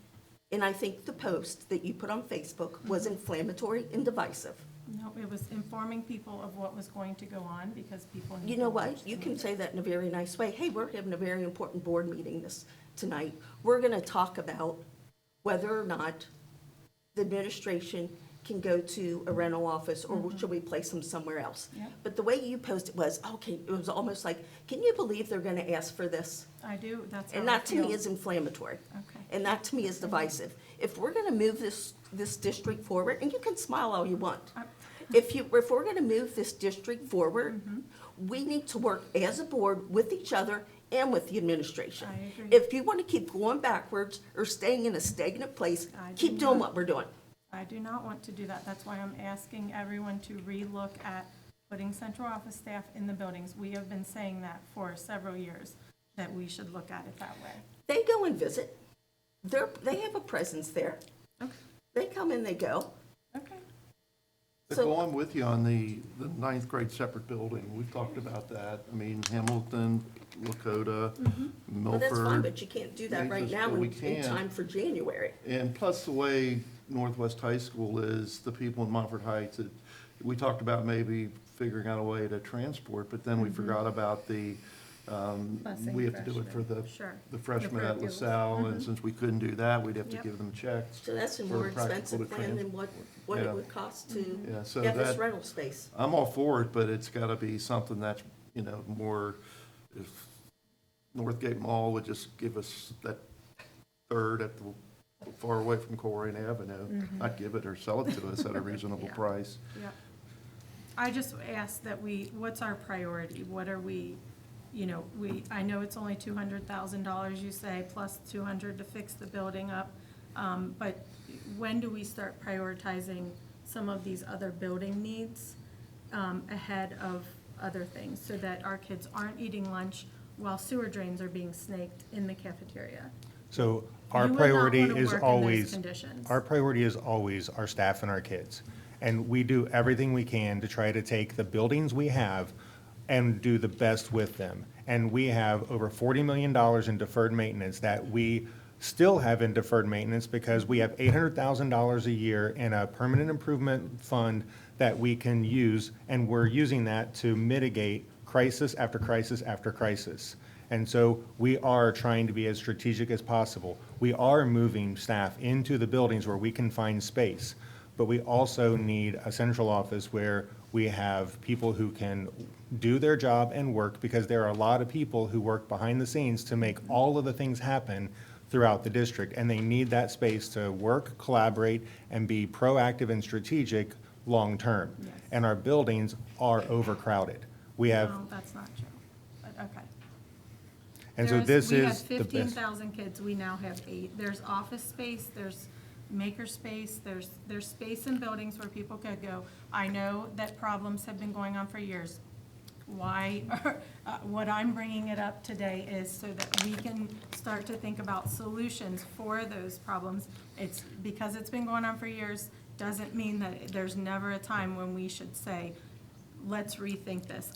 And I think the post that you put on Facebook was Mm-hmm. inflammatory and divisive. No, it was informing people of what was going to go on because people need You to know watch what? the You can meeting. say that in a very nice way. Hey, we're having a very important board meeting tonight. We're gonna talk about whether or not the administration can go to a rental office, or should we place them somewhere else? Yep. But the way you posted was, okay, it was almost like, can you believe they're gonna ask for this? I do, that's how And I that to me feel. is inflammatory. Okay. And that to me is divisive. If we're gonna move this district forward, and you can smile all you want. If we're gonna move this district forward, we need to work as a board with each other and with the administration. I agree. If you wanna keep going backwards or staying in a stagnant place, I do keep doing not. what we're doing. I do not want to do that. That's why I'm asking everyone to relook at putting central office staff in the buildings. We have been saying that for several years, that we should look at it that way. They go and visit. They have a presence there. Okay. They come and they go. Okay. But So- go on with you on the ninth grade separate building. We've talked about that. I mean, Hamilton, Lakota, Well, that's fine, Milford. but you can't do that We right just- now we in can't. time for January. And plus the way Northwest High School is, the people in Montford Heights, we talked about maybe figuring out a way to transport, but then we forgot about the, Busing we have to do it for freshmen. the Sure. the freshmen The at parochials. LaSalle, and since we couldn't do that, we'd have to Yep. give them checks. So that's a for more practical expensive to plan than what Yeah. it would cost to Yeah, so have this that- rental space. I'm all for it, but it's gotta be something that's, more, if Northgate Mall would just give us that third at the, far away from Colerain Avenue, I'd give it or sell it to us at a reasonable Yeah. price. Yeah. I just ask that what's our priority? What are we I know it's only $200,000, you say, plus 200 to fix the building up. But when do we start prioritizing some of these other building needs ahead of other things, so that our kids aren't eating lunch while sewer drains are being snaked in the cafeteria? So our You would not priority wanna is work in those always, conditions. our priority is always our staff and our kids. And we do everything we can to try to take the buildings we have and do the best with them. And we have over $40 million in deferred maintenance that we still have in deferred maintenance because we have $800,000 a year in a permanent improvement fund that we can use, and we're using that to mitigate crisis after crisis after crisis. And so we are trying to be as strategic as possible. We are moving staff into the buildings where we can find space, but we also need a central office where we have people who can do their job and work, because there are a lot of people who work behind the scenes to make all of the things happen throughout the district, and they need that space to work, collaborate, and be proactive and strategic long-term. Yes. And our buildings are overcrowded. We have, No, that's not true, but okay. and so this We had is the best. 15,000 kids, we now have 8. There's office space, there's maker space, there's space in buildings where people could go. I know that problems have been going on for years. Why, what I'm bringing it up today is so that we can start to think about solutions for those problems. It's because it's been going on for years, doesn't mean that there's never a time when we should say, let's rethink this.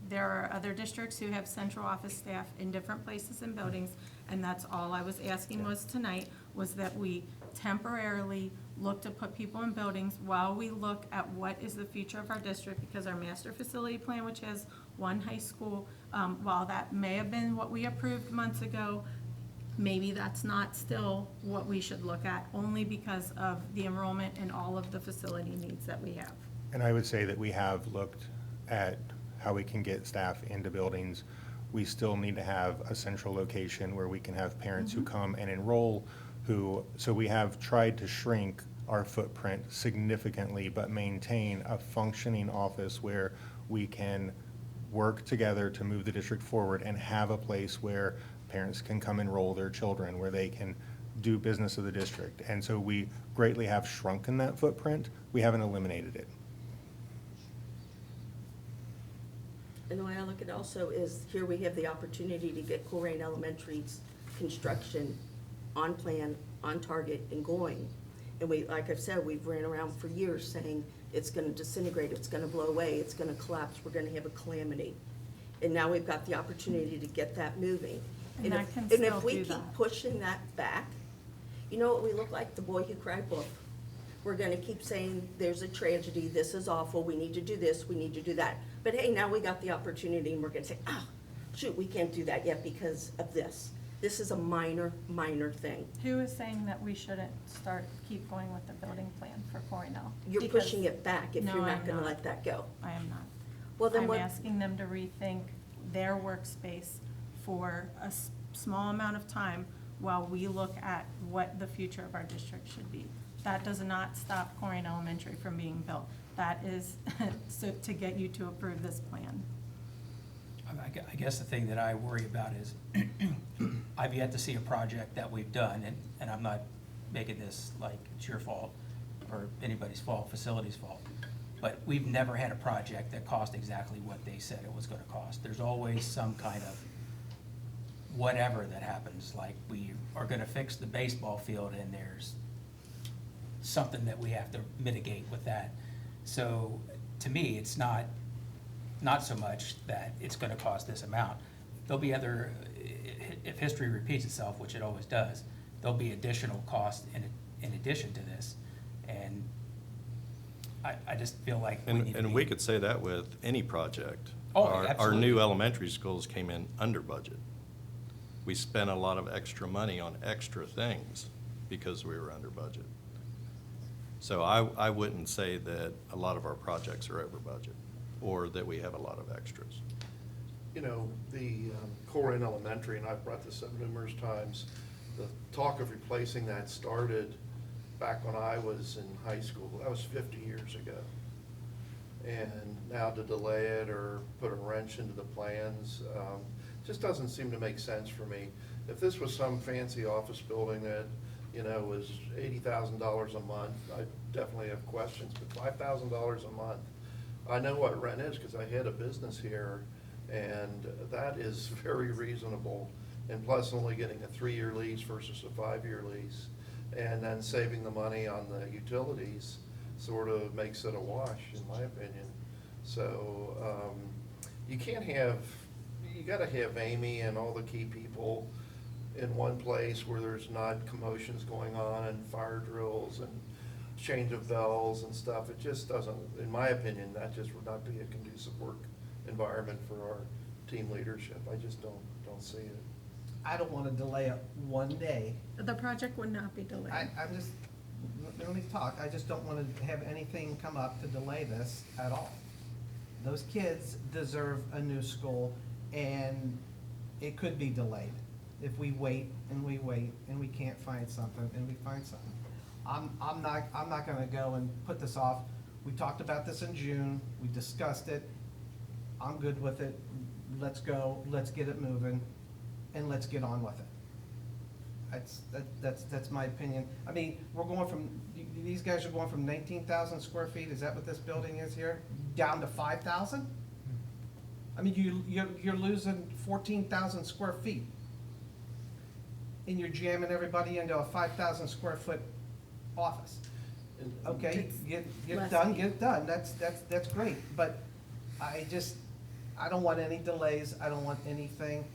There are other districts who have central office staff in different places and buildings, and that's all I was asking was tonight, was that we temporarily look to put people in buildings while we look at what is the future of our district, because our master facility plan, which has one high school, while that may have been what we approved months ago, maybe that's not still what we should look at, only because of the enrollment and all of the facility needs that we have. And I would say that we have looked at how we can get staff into buildings. We still need to have a central location where we can have parents who come and enroll, so we have tried to shrink our footprint significantly, but maintain a functioning office where we can work together to move the district forward and have a place where parents can come enroll their children, where they can do business of the district. And so we greatly have shrunken that footprint. We haven't eliminated it. And the way I look at it also is, here we have the opportunity to get Colerain Elementary's construction on plan, on target, and going. And we, like I've said, we've ran around for years saying it's gonna disintegrate, it's gonna blow away, it's gonna collapse, we're gonna have a calamity. And now we've got the opportunity to get that moving. And And that if- can and still if we do keep that. pushing that back, you know what we look like? The Boy Who Cried book. We're gonna keep saying, there's a tragedy, this is awful, we need to do this, we need to do that. But hey, now we got the opportunity, and we're gonna say, shoot, we can't do that yet because of this. This is a minor thing. Who is saying that we shouldn't keep going with the building plan for Cornell? You're Because- pushing it back if No, you're I'm not gonna not. let that go. I am not. Well, then I'm what? asking them to rethink their workspace for a small amount of time while we look at what the future of our district should be. That does not stop Cornell Elementary from being built. That is so to get you to approve this plan. I guess the thing that I worry about is, I've yet to see a project that we've done, and I'm not making this like it's your fault or anybody's fault, facility's fault, but we've never had a project that cost exactly what they said it was gonna cost. There's always some kind of whatever that happens, like we are gonna fix the baseball field and there's something that we have to mitigate with that. So, to me, it's not so much that it's gonna cost this amount. There'll be other, if history repeats itself, which it always does, there'll be additional costs in addition to this. And I just feel like we need to And be- we could say that with any project. Oh, Our absolutely. new elementary schools came in under budget. We spent a lot of extra money on extra things because we were under budget. So I wouldn't say that a lot of our projects are over budget, or that we have a lot of extras. You know, the Colerain Elementary, and I've brought this up numerous times, the talk of replacing that started back when I was in high school. That was 50 years ago. And now to delay it or put a wrench into the plans, just doesn't seem to make sense for me. If this was some fancy office building that, was $80,000 a month, I definitely have questions, but $5,000 a month, I know what rent is because I had a business here, and that is very reasonable. And plus only getting a 3-year lease versus a 5-year lease, and then saving the money on the utilities sort of makes it a wash, in my opinion. So, you gotta have Amy and all the key people in one place where there's not commotions going on and fire drills and change of bells and stuff. It just doesn't, in my opinion, that just would not be a conducive work environment for our team leadership. I just don't see it. I don't want to delay it one day. The project would not be delayed. I'm just, let me talk, I just don't want to have anything come up to delay this at all. Those kids deserve a new school, and it could be delayed if we wait and we can't find something and we find something. I'm not gonna go and put this off. We talked about this in June, we discussed it. I'm good with it. Let's go, let's get it moving, and let's get on with it. That's my opinion. I mean, we're going from, these guys are going from 19,000 square feet, is that what this building is here? Down to 5,000? I mean, you're losing 14,000 square feet. And you're jamming everybody into a 5,000 square foot office. Okay, get it done, that's great, but I don't want any delays, I don't want anything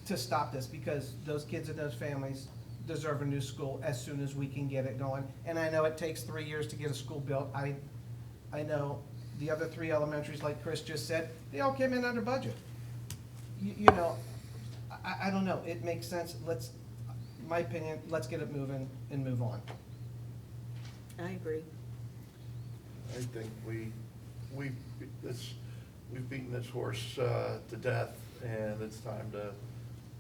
to stop this, because those kids and those families deserve a new school as soon as we can get it going. And I know it takes 3 years to get a school built. I know the other 3 elementaries, like Chris just said, they all came in under budget. I don't know, it makes sense, my opinion, let's get it moving and move on. I agree. I think we've beaten this horse to death, and it's time to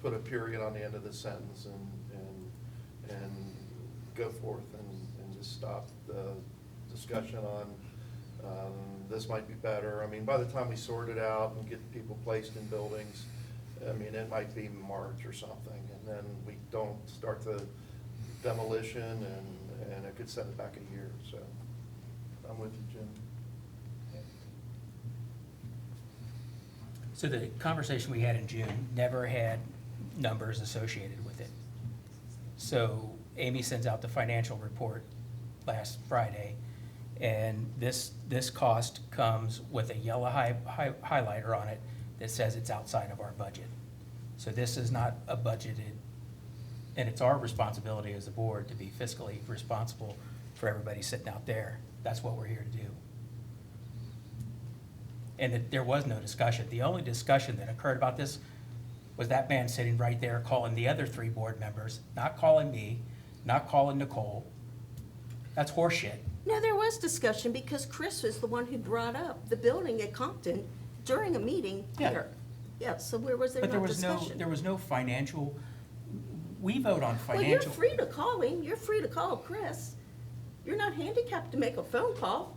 put a period on the end of the sentence and go forth and just stop the discussion on this might be better. I mean, by the time we sort it out and get people placed in buildings, I mean, it might be March or something, and then we don't start the demolition, and it could set it back a year, so I'm with you, Jim. So the conversation we had in June never had numbers associated with it. So Amy sends out the financial report last Friday, and this cost comes with a yellow highlighter on it that says it's outside of our budget. So this is not a budgeted, and it's our responsibility as a board to be fiscally responsible for everybody sitting out there. That's what we're here to do. And that there was no discussion. The only discussion that occurred about this was that man sitting right there calling the other 3 board members, not calling me, not calling Nicole. That's horseshit. No, there was discussion because Chris was the one who brought up the building at Compton during a meeting Yeah. here. Yeah, so where was there But no discussion? there was no financial, we vote on Well, financial. you're free to call him, you're free to call Chris. You're not handicapped to make a phone call.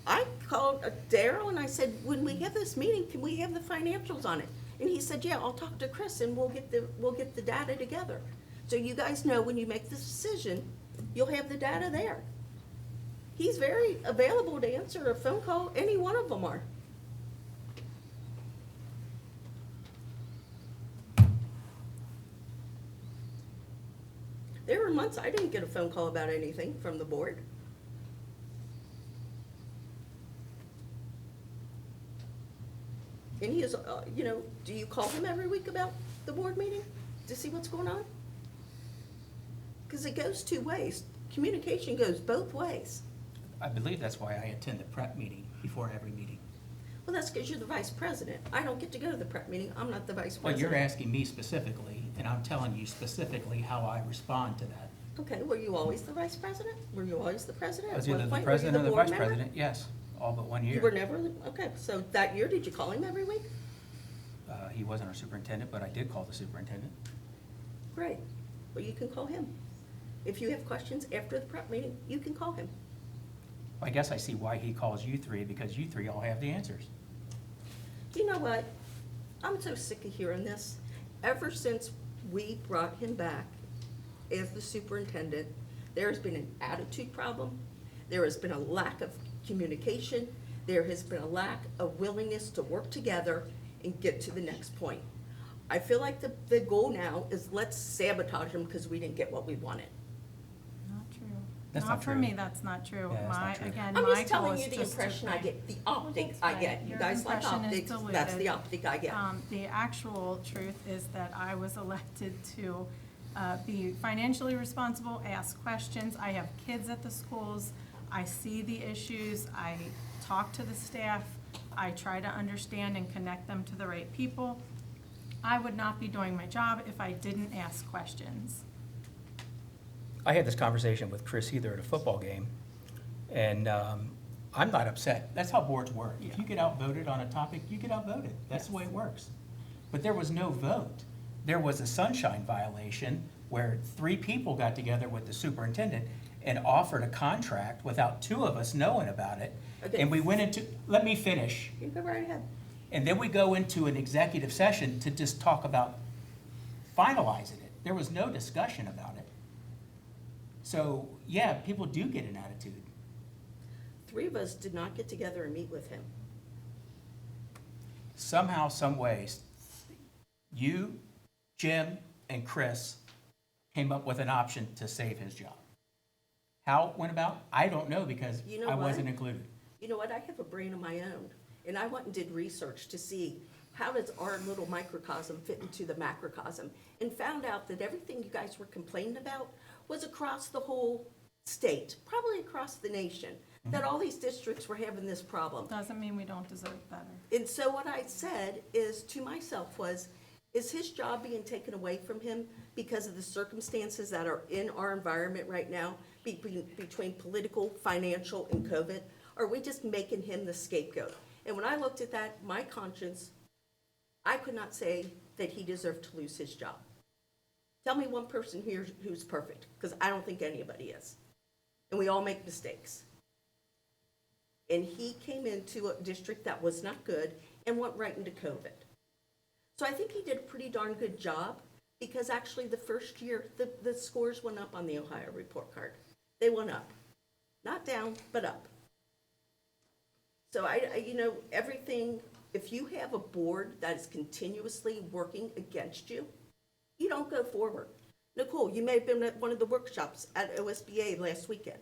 I called Daryl and I said, when we have this meeting, can we have the financials on it? And he said, yeah, I'll talk to Chris and we'll get the data together. So you guys know when you make this decision, you'll have the data there. He's very available to answer a phone call, any one of them are. There were months I didn't get a phone call about anything from the board. And he is, do you call him every week about the board meeting to see what's going on? Because it goes 2 ways. Communication goes both ways. I believe that's why I attend the prep meeting before every meeting. Well, that's because you're the vice president. I don't get to go to the prep meeting. I'm not the vice Well, president. you're asking me specifically, and I'm telling you specifically how I respond to that. Okay, were you always the vice president? Were you always the president? I was At one either the point, were you president or the board vice member? president, yes, all but 1 year. You were never, okay, so that year, did you call him every week? He wasn't our superintendent, but I did call the superintendent. Great. Well, you can call him. If you have questions after the prep meeting, you can call him. I guess I see why he calls you three, because you three all have the answers. You know what? I'm so sick of hearing this. Ever since we brought him back as the superintendent, there has been an attitude problem. There has been a lack of communication. There has been a lack of willingness to work together and get to the next point. I feel like the goal now is let's sabotage him because we didn't get what we wanted. Not true. That's Not not for true. me, that's not true. Yeah, that's My, not true. again, I'm my just goal telling is you the just to impression I find- get, the Well, optics that's I get. fine. You Your guys like impression is optics, that's the diluted. optic I get. The actual truth is that I was elected to be financially responsible, ask questions. I have kids at the schools. I see the issues. I talk to the staff. I try to understand and connect them to the right people. I would not be doing my job if I didn't ask questions. I had this conversation with Chris Heather at a football game, and I'm not upset. That's how boards work. If you get outvoted on a topic, you get outvoted. That's the way it works. But there was no vote. There was a sunshine violation where 3 people got together with the superintendent and offered a contract without 2 of us knowing about it. Okay. And we went into, let me finish. You go right ahead. And then we go into an executive session to just talk about finalizing it. There was no discussion about it. So, yeah, people do get an attitude. 3 of us did not get together and meet with him. Somehow, some ways, you, Jim, and Chris came up with an option to save his job. How it went about, I don't know, because You know I what? wasn't included. You know what, I have a brain of my own, and I went and did research to see how does our little microcosm fit into the macrocosm, and found out that everything you guys were complaining about was across the whole state, probably across the nation, that all these districts were having this problem. Doesn't mean we don't deserve better. And so what I said is to myself was, is his job being taken away from him because of the circumstances that are in our environment right now, between political, financial, and COVID? Or are we just making him the scapegoat? And when I looked at that, my conscience, I could not say that he deserved to lose his job. Tell me one person here who's perfect, because I don't think anybody is. And we all make mistakes. And he came into a district that was not good and went right into COVID. So I think he did a pretty darn good job, because actually the first year, the scores went up on the Ohio report card. They went up. Not down, but up. So everything, if you have a board that is continuously working against you, you don't go forward. Nicole, you may have been at one of the workshops at OSBA last weekend.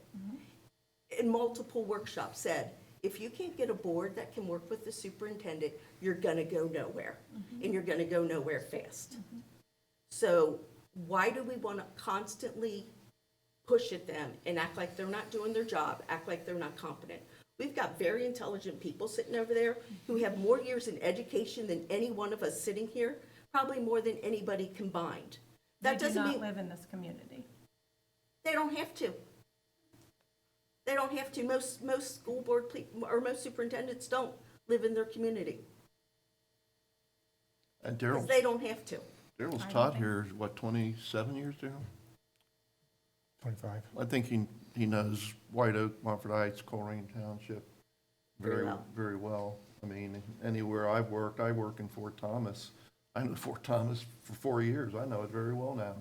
In multiple workshops said, if you can't get a board that can work with the superintendent, you're gonna go nowhere, and you're gonna go nowhere fast. So why do we wanna constantly push at them and act like they're not doing their job, act like they're not competent? We've got very intelligent people sitting over there who have more years in education than any one of us sitting here, probably more than anybody combined. That They do doesn't not mean live in this community. they don't have to. They don't have to. Most school board or most superintendents don't live in their community, And because they don't have to. Daryl's I don't taught think- here, what, 27 years, Daryl? 25. I think he knows White Oak, Montford Heights, Coleraine Township Very well. very well. I mean, anywhere I've worked, I work in Fort Thomas. I know Fort Thomas for 4 years. I know it very well now.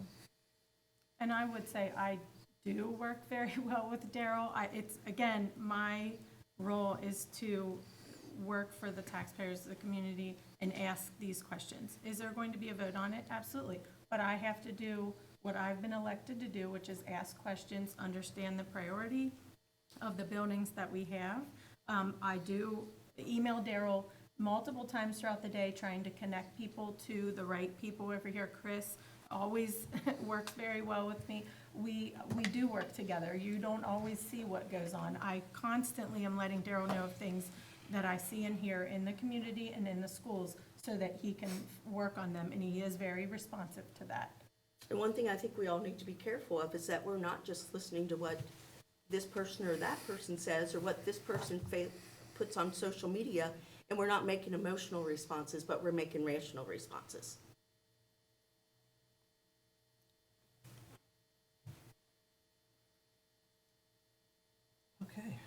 And I would say I do work very well with Daryl. It's, again, my role is to work for the taxpayers of the community and ask these questions. Is there going to be a vote on it? Absolutely. But I have to do what I've been elected to do, which is ask questions, understand the priority of the buildings that we have. I do email Daryl multiple times throughout the day, trying to connect people to the right people over here. Chris always works very well with me. We do work together. You don't always see what goes on. I constantly am letting Daryl know of things that I see and hear in the community and in the schools so that he can work on them, and he is very responsive to that. And one thing I think we all need to be careful of is that we're not just listening to what this person or that person says, or what this person puts on social media, and we're not making emotional responses, but we're making rational responses. Okay.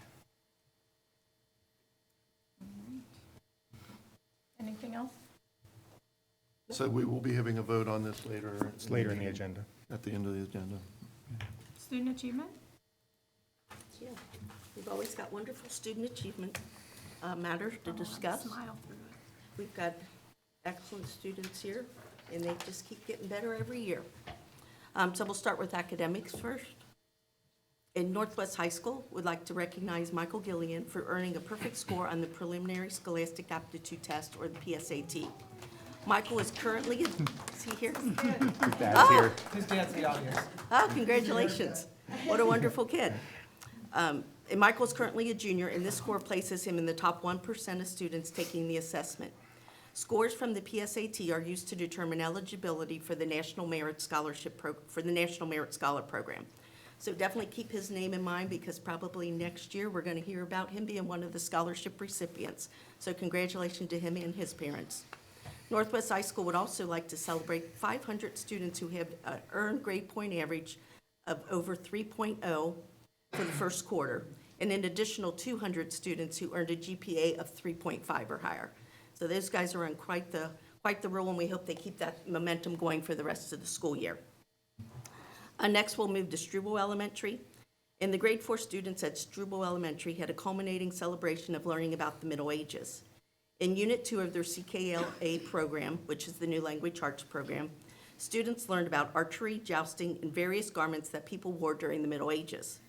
Anything else? So we will be having a vote on this later. It's later in the agenda. At the end of the agenda. Student achievement? Yeah, we've always got wonderful student achievement matters to discuss. Smile through it. We've got excellent students here, and they just keep getting better every year. So we'll start with academics first. In Northwest High School, we'd like to recognize Michael Gillian for earning a perfect score on the Preliminary Scholastic Aptitude Test, or the PSAT. Michael is currently, is he here? His dad's here. His dad's the audience. Oh, congratulations. What a wonderful kid. And Michael's currently a junior, and this score places him in the top 1% of students taking the assessment. Scores from the PSAT are used to determine eligibility for the National Merit Scholarship National Merit Scholar Program. So definitely keep his name in mind, because probably next year we're going to hear about him being one of the scholarship recipients. So congratulations to him and his parents. Northwest High School would also like to celebrate 500 students who have an earned grade point average of over 3.0 for the first quarter, and an additional 200 students who earned a GPA of 3.5 or higher. So those guys are on quite the roll, and we hope they keep that momentum going for the rest of the school year. Next, we'll move to Struble Elementary. And the grade 4 students at Struble Elementary had a culminating celebration of learning about the Middle Ages. In Unit 2 of their CKLA program, which is the New Language Arts program, students learned about archery, jousting, and various garments that people wore during the Middle Ages.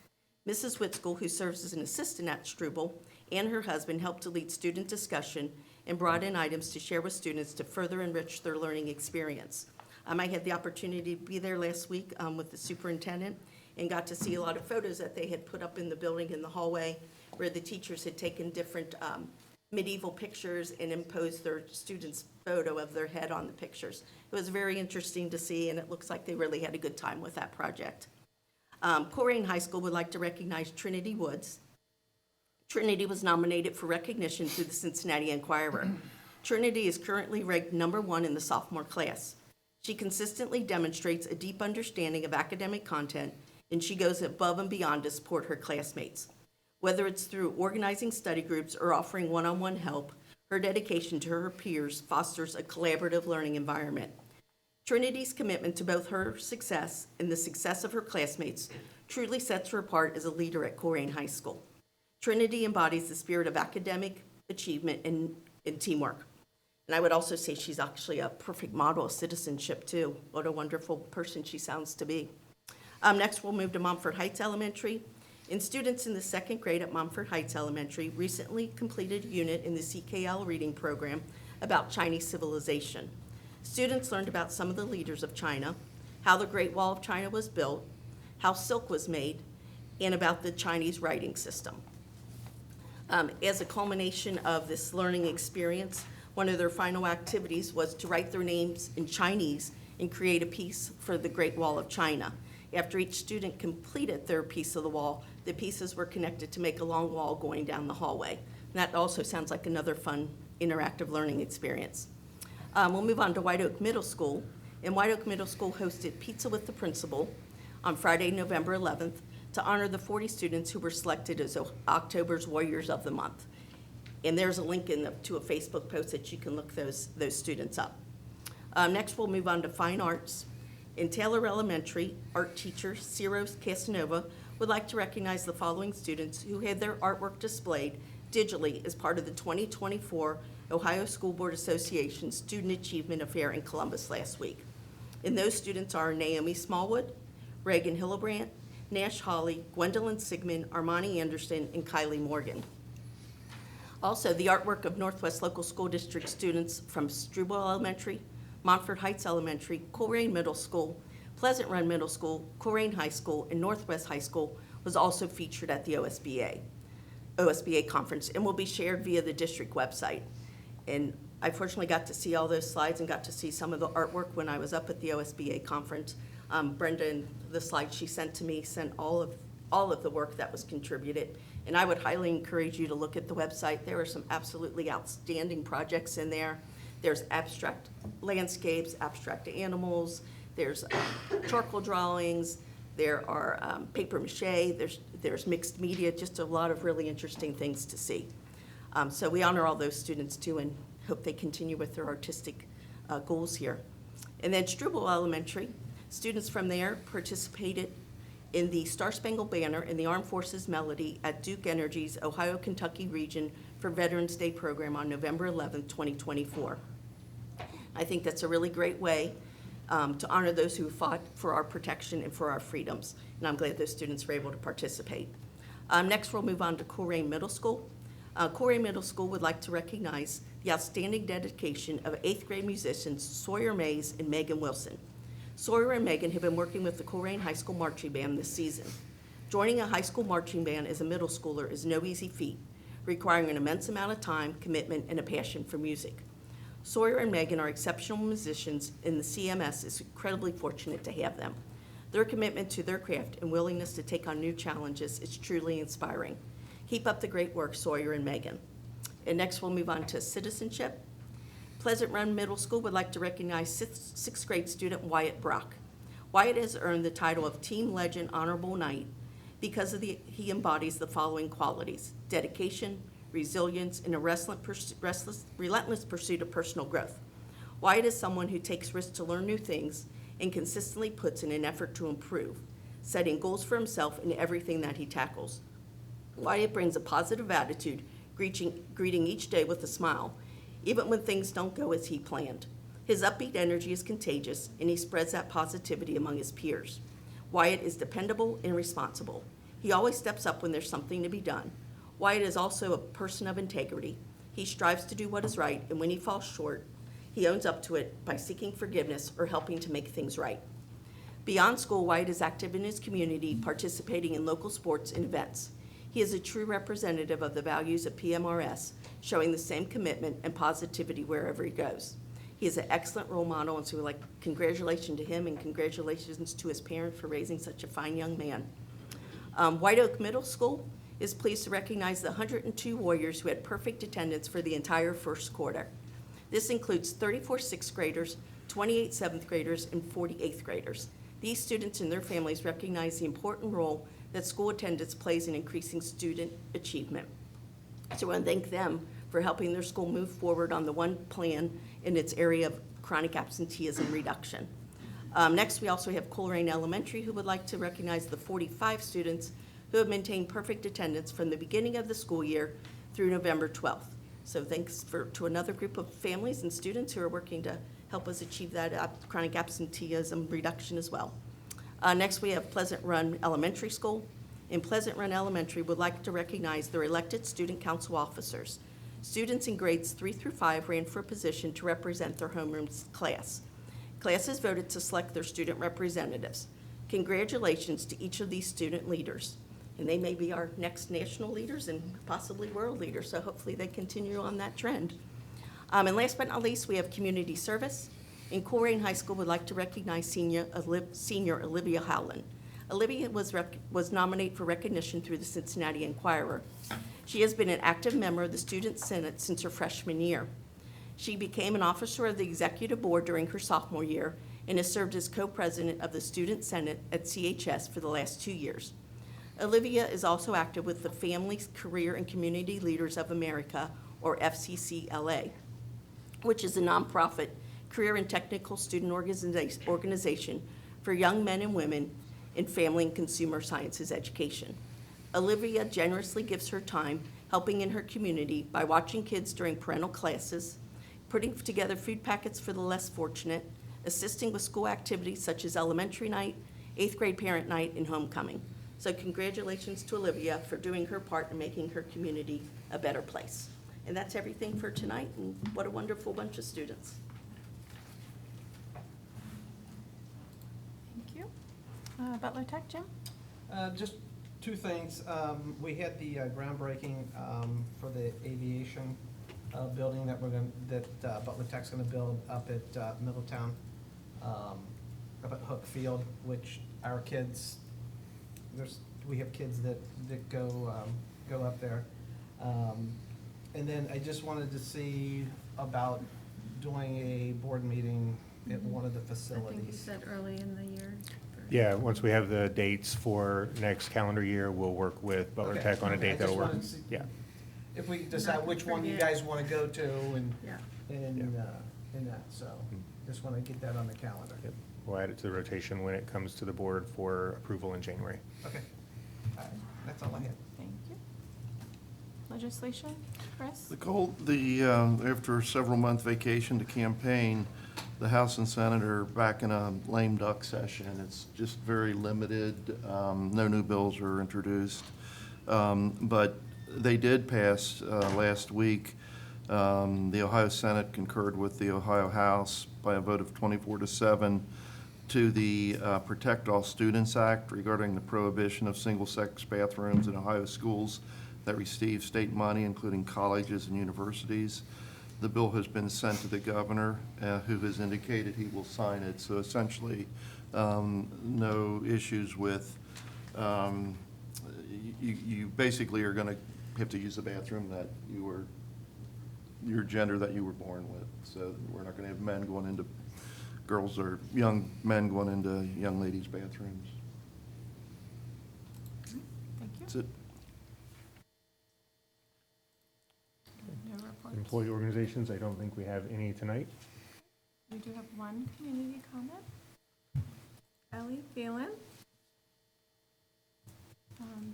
Mrs. Whitskell, who serves as an assistant at Struble, and her husband helped to lead student discussion and brought in items to share with students to further enrich their learning experience. I had the opportunity to be there last week with the superintendent and got to see a lot of photos that they had put up in the building in the hallway, where the teachers had taken different medieval pictures and imposed their students' photo of their head on the pictures. It was very interesting to see, and it looks like they really had a good time with that project. Coleraine High School would like to recognize Trinity Woods. Trinity was nominated for recognition through the Cincinnati Enquirer. Trinity is currently ranked #1 in the sophomore class. She consistently demonstrates a deep understanding of academic content, and she goes above and beyond to support her classmates. Whether it's through organizing study groups or offering one-on-one help, her dedication to her peers fosters a collaborative learning environment. Trinity's commitment to both her success and the success of her classmates truly sets her apart as a leader at Coleraine High School. Trinity embodies the spirit of academic achievement and teamwork. And I would also say she's actually a perfect model of citizenship, too. What a wonderful person she sounds to be. Next, we'll move to Montford Heights Elementary. And students in the 2nd grade at Montford Heights Elementary recently completed a unit in the CKL reading program about Chinese civilization. Students learned about some of the leaders of China, how the Great Wall of China was built, how silk was made, and about the Chinese writing system. As a culmination of this learning experience, one of their final activities was to write their names in Chinese and create a piece for the Great Wall of China. After each student completed their piece of the wall, the pieces were connected to make a long wall going down the hallway. And that also sounds like another fun interactive learning experience. We'll move on to White Oak Middle School. And White Oak Middle School hosted Pizza with the Principal on Friday, November 11th, to honor the 40 students who were selected as October's Warriors of the Month. And there's a link to a Facebook post that you can look those students up. Next, we'll move on to Fine Arts. In Taylor Elementary, art teacher Ciros Casanova would like to recognize the following students who had their artwork displayed digitally as part of the 2024 Ohio School Board Association Student Achievement Affair in Columbus last week. And those students are Naomi Smallwood, Reagan Hillebrandt, Nash Hawley, Gwendolyn Sigmund, Armani Anderson, and Kylie Morgan. Also, the artwork of Northwest Local School District students from Struble Elementary, Montford Heights Elementary, Coleraine Middle School, Pleasant Run Middle School, Coleraine High School, and Northwest High School was also featured at the OSBA conference and will be shared via the district website. And I fortunately got to see all those slides and got to see some of the artwork when I was up at the OSBA conference. Brenda, and the slides she sent to me, sent all of the work that was contributed. And I would highly encourage you to look at the website. There are some absolutely outstanding projects in there. There's abstract landscapes, abstract animals, there's charcoal drawings, there are paper mache, there's mixed media, just a lot of really interesting things to see. So we honor all those students too, and hope they continue with their artistic goals here. And then Struble Elementary, students from there participated in the Star Spangled Banner and the Armed Forces Melody at Duke Energy's Ohio-Kentucky region for Veterans Day program on November 11th, 2024. I think that's a really great way to honor those who fought for our protection and for our freedoms, and I'm glad those students were able to participate. Next, we'll move on to Colerain Middle School. Colerain Middle School would like to recognize the outstanding dedication of 8th grade musicians Sawyer Mays and Megan Wilson. Sawyer and Megan have been working with the Colerain High School Marching Band this season. Joining a high school marching band as a middle schooler is no easy feat, requiring an immense amount of time, commitment, and a passion for music. Sawyer and Megan are exceptional musicians, and the CMS is incredibly fortunate to have them. Their commitment to their craft and willingness to take on new challenges is truly inspiring. Keep up the great work, Sawyer and Megan. And next, we'll move on to citizenship. Pleasant Run Middle School would like to recognize sixth grade student Wyatt Brock. Wyatt has earned the title of Team Legend Honorable Knight because he embodies the following qualities: dedication, resilience, and a relentless pursuit of personal growth. Wyatt is someone who takes risks to learn new things and consistently puts in an effort to improve, setting goals for himself in everything that he tackles. Wyatt brings a positive attitude, greeting each day with a smile, even when things don't go as he planned. His upbeat energy is contagious, and he spreads that positivity among his peers. Wyatt is dependable and responsible. He always steps up when there's something to be done. Wyatt is also a person of integrity. He strives to do what is right, and when he falls short, he owns up to it by seeking forgiveness or helping to make things right. Beyond school, Wyatt is active in his community, participating in local sports and events. He is a true representative of the values of PMRS, showing the same commitment and positivity wherever he goes. He is an excellent role model, and so we'd like congratulations to him and congratulations to his parents for raising such a fine young man. White Oak Middle School is pleased to recognize the 102 Warriors who had perfect attendance for the entire first quarter. This includes 34 sixth graders, 28 seventh graders, and 40 eighth graders. These students and their families recognize the important role that school attendance plays in increasing student achievement. So I want to thank them for helping their school move forward on the one plan in its area of chronic absenteeism reduction. Next, we also have Colerain Elementary, who would like to recognize the 45 students who have maintained perfect attendance from the beginning of the school year through November 12th. So thanks to another group of families and students who are working to help us achieve that chronic absenteeism reduction as well. Next, we have Pleasant Run Elementary School. In Pleasant Run Elementary would like to recognize their elected student council officers. Students in grades 3 through 5 ran for a position to represent their homeroom class. Classes voted to select their student representatives. Congratulations to each of these student leaders. And they may be our next national leaders and possibly world leaders, so hopefully they continue on that trend. And last but not least, we have community service. In Colerain High School, would like to recognize senior Olivia Howland. Olivia was nominated for recognition through the Cincinnati Enquirer. She has been an active member of the Student Senate since her freshman year. She became an officer of the executive board during her sophomore year and has served as co-president of the Student Senate at CHS for the last 2 years. Olivia is also active with the Family, Career, and Community Leaders of America, or FCCLA, which is a nonprofit career and technical student organization for young men and women in family and consumer sciences education. Olivia generously gives her time helping in her community by watching kids during parental classes, putting together food packets for the less fortunate, assisting with school activities such as elementary night, 8th grade parent night, and homecoming. So congratulations to Olivia for doing her part in making her community a better place. And that's everything for tonight, and what a wonderful bunch of students. Thank you. Butler Tech, Jim? Just two things. We had the groundbreaking for the aviation building that Butler Tech's gonna build up at Middletown, up at Hook Field, which our kids, we have kids that go up there. And then I just wanted to see about doing a board meeting at one of the facilities. I think you said early in the year. Yeah, once we have the dates for next calendar year, we'll work with Butler Okay. Tech on a Okay, I date that'll just work. wanted to see- Yeah. If we decide Not which one you forget. guys want to go to, and Yeah. in that, so just want to get that on the calendar. Yep. We'll add it to the rotation when it comes to the board for approval in January. Okay. All right, that's all I had. Thank you. Legislation, Chris? After a several-month vacation to campaign, the House and Senate are back in a lame duck session. It's just very limited. No new bills are introduced. But they did pass last week. The Ohio Senate concurred with the Ohio House by a vote of 24-7 to the Protect All Students Act regarding the prohibition of single-sex bathrooms in Ohio schools that receive state money, including colleges and universities. The bill has been sent to the governor, who has indicated he will sign it. So essentially, no issues with, you basically are going to have to use the bathroom that your gender that you were born with. So we're not going to have men going into girls or young men going into young ladies' bathrooms. Thank you. That's it. No reports. Employee organizations, I don't think we have any tonight. We do have one community comment. Ellie Phelan.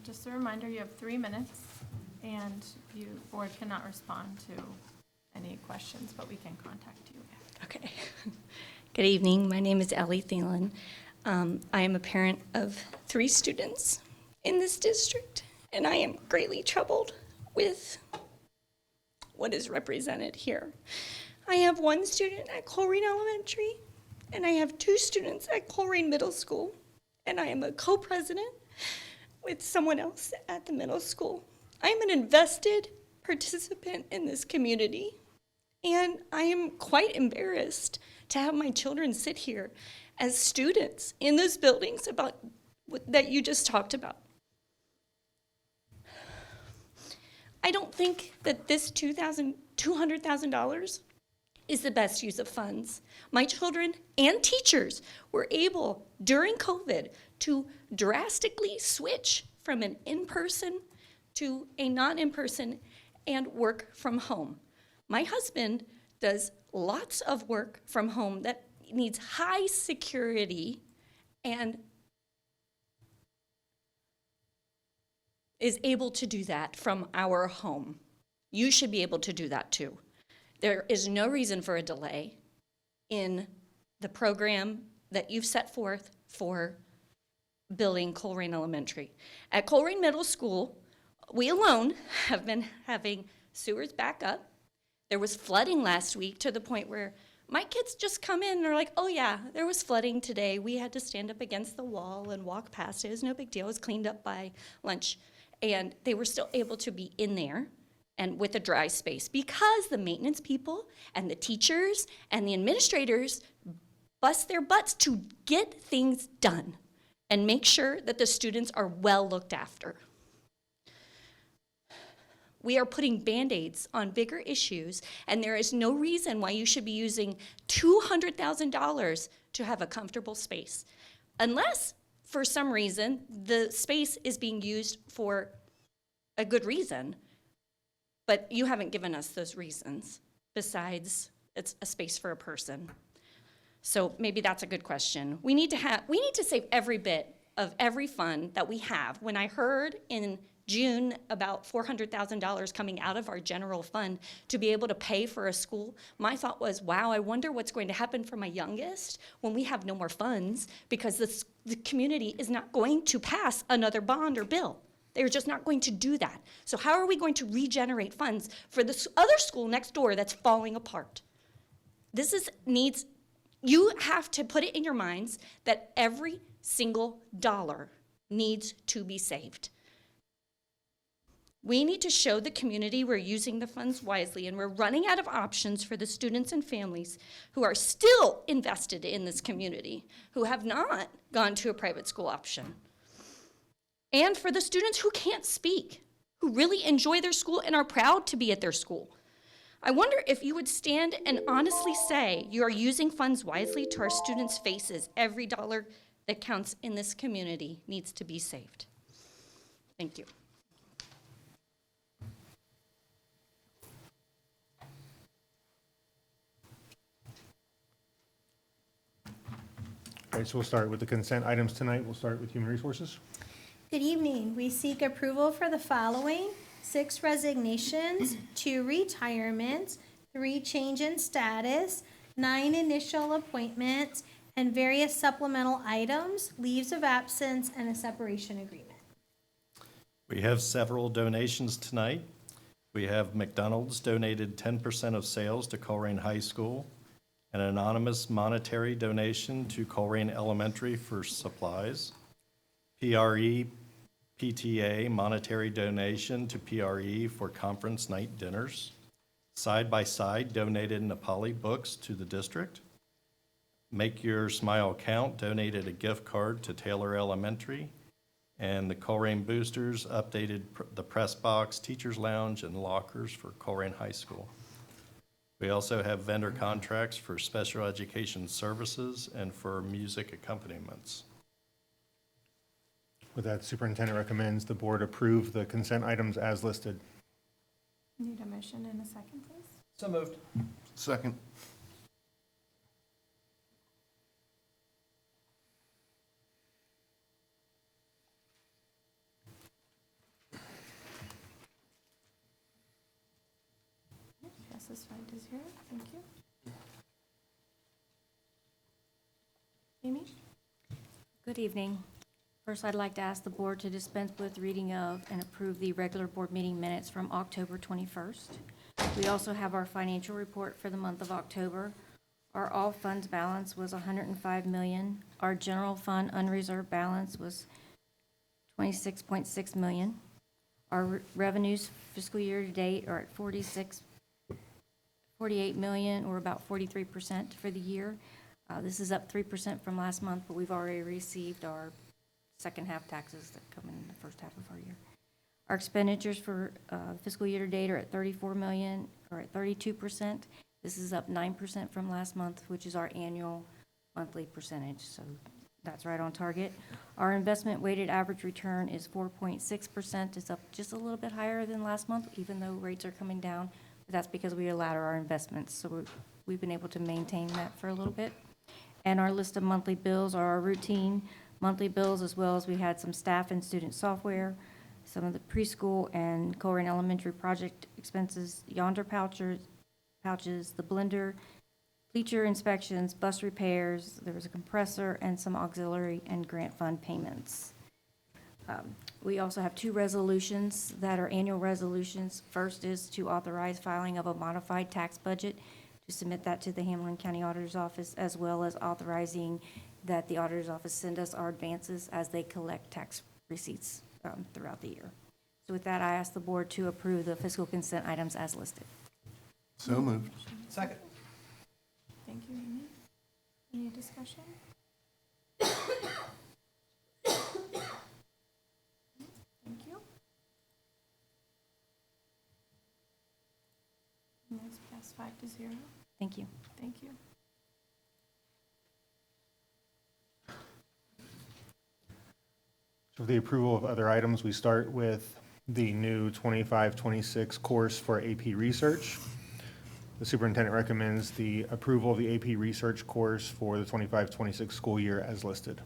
Just a reminder, you have 3 minutes, and you, board cannot respond to any questions, but we can contact you. Okay. Good evening. My name is Ellie Thielen. I am a parent of 3 students in this district, and I am greatly troubled with what is represented here. I have 1 student at Colerain Elementary, and I have 2 students at Colerain Middle School, and I am a co-president with someone else at the middle school. I'm an invested participant in this community, and I am quite embarrassed to have my children sit here as students in those buildings about that you just talked about. I don't think that this $200,000 is the best use of funds. My children and teachers were able, during COVID, to drastically switch from an in-person to a non-in-person and work from home. My husband does lots of work from home that needs high security and is able to do that from our home. You should be able to do that too. There is no reason for a delay in the program that you've set forth for building Colerain Elementary. At Colerain Middle School, we alone have been having sewers back up. There was flooding last week to the point where my kids just come in and are like, oh yeah, there was flooding today. We had to stand up against the wall and walk past it. It was no big deal. It was cleaned up by lunch. And they were still able to be in there and with a dry space because the maintenance people and the teachers and the administrators bust their butts to get things done and make sure that the students are well looked after. We are putting Band-Aids on bigger issues, and there is no reason why you should be using $200,000 to have a comfortable space, unless, for some reason, the space is being used for a good reason, but you haven't given us those reasons, besides it's a space for a person. So maybe that's a good question. We need to save every bit of every fund that we have. When I heard in June about $400,000 coming out of our general fund to be able to pay for a school, my thought was, wow, I wonder what's going to happen for my youngest when we have no more funds, because the community is not going to pass another bond or bill. They're just not going to do that. So how are we going to regenerate funds for this other school next door that's falling apart? You have to put it in your minds that every single dollar needs to be saved. We need to show the community we're using the funds wisely, and we're running out of options for the students and families who are still invested in this community, who have not gone to a private school option. And for the students who can't speak, who really enjoy their school and are proud to be at their school. I wonder if you would stand and honestly say you are using funds wisely to our students' faces. Every dollar that counts in this community needs to be saved. Thank you. right, so we'll start with the consent items tonight. We'll start with Human Resources. Good evening. We seek approval for the following: 6 resignations, 2 retirements, 3 change in status, 9 initial appointments, and various supplemental items, leaves of absence, and a separation agreement. We have several donations tonight. We have McDonald's donated 10% of sales to Colerain High School, an anonymous monetary donation to Colerain Elementary for supplies, PRE PTA monetary donation to PRE for conference night dinners, Side by Side donated Nepali books to the district, Make Your Smile Count donated a gift card to Taylor Elementary, and the Colerain Boosters updated the press box, teacher's lounge, and lockers for Colerain High School. We also have vendor contracts for special education services and for music accompaniments. With that, Superintendent recommends the board approve the consent items as listed. Need a motion and a second, please? So moved. Second. Passes 5-0. Thank you. Amy? Good evening. First, I'd like to ask the board to dispense with reading of and approve the regular board meeting minutes from October 21st. We also have our financial report for the month of October. Our all funds balance was $105 million. Our general fund unreserved balance was $26.6 million. Our revenues fiscal year to date are at $48 million, or about 43% for the year. This is up 3% from last month, but we've already received our second half taxes that come in the first half of our year. Our expenditures for fiscal year to date are at $34 million, or at 32%. This is up 9% from last month, which is our annual monthly percentage, so that's right on target. Our investment weighted average return is 4.6%. It's up just a little bit higher than last month, even though rates are coming down. But that's because we ladder our investments, so we've been able to maintain that for a little bit. And our list of monthly bills are our routine monthly bills, as well as we had some staff and student software, some of the preschool and Colerain Elementary project expenses, yonder pouches, the blender, bleacher inspections, bus repairs, there was a compressor, and some auxiliary and grant fund payments. We also have 2 resolutions that are annual resolutions. First is to authorize filing of a modified tax budget, to submit that to the Hamlin County Auditor's Office, as well as authorizing that the Auditor's Office send us our advances as they collect tax receipts throughout the year. So with that, I ask the board to approve the fiscal consent items as listed. So moved. Second. Thank you, Amy. Any discussion? Thank you. And that's passed 5-0. Thank you. Thank you. So for the approval of other items, we start with the new 25-26 course for AP Research. The superintendent recommends the approval of the AP Research course for the 25-26 school year as listed.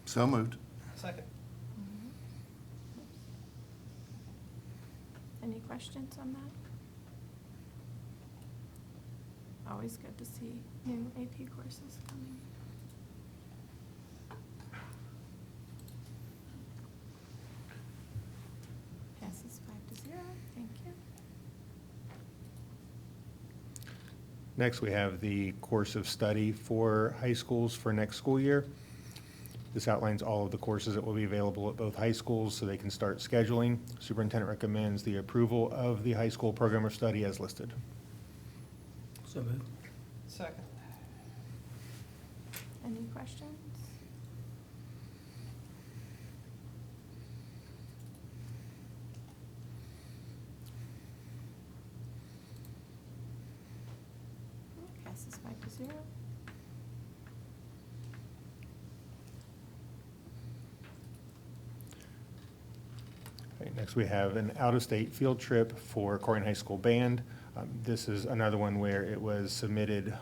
So moved. Second. Any questions on that? Always good to see new AP courses coming. Passes 5-0. Thank you. Next, we have the course of study for high schools for next school year. This outlines all of the courses that will be available at both high schools so they can start scheduling. Superintendent recommends the approval of the high school program of study as listed. So moved. Second. Any questions? Passes 5-0. Okay, next, we have an out-of-state field trip for Colerain High School Band. This is another one where it was submitted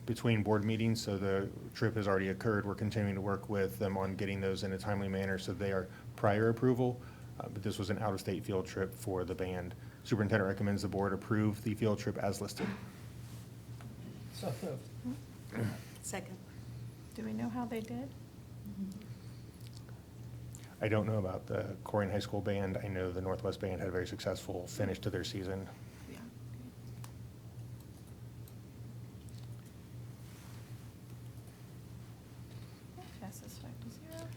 between board meetings, so the trip has already occurred. We're continuing to work with them on getting those in a timely manner, so they are prior approval. But this was an out-of-state field trip for the band. Superintendent recommends the board approve the field trip as listed. So moved. Second. Do we know how they did? I don't know about the Corrigan High School band. I know the Northwest band had a very successful finish to their season. Yeah. Passes 5-0.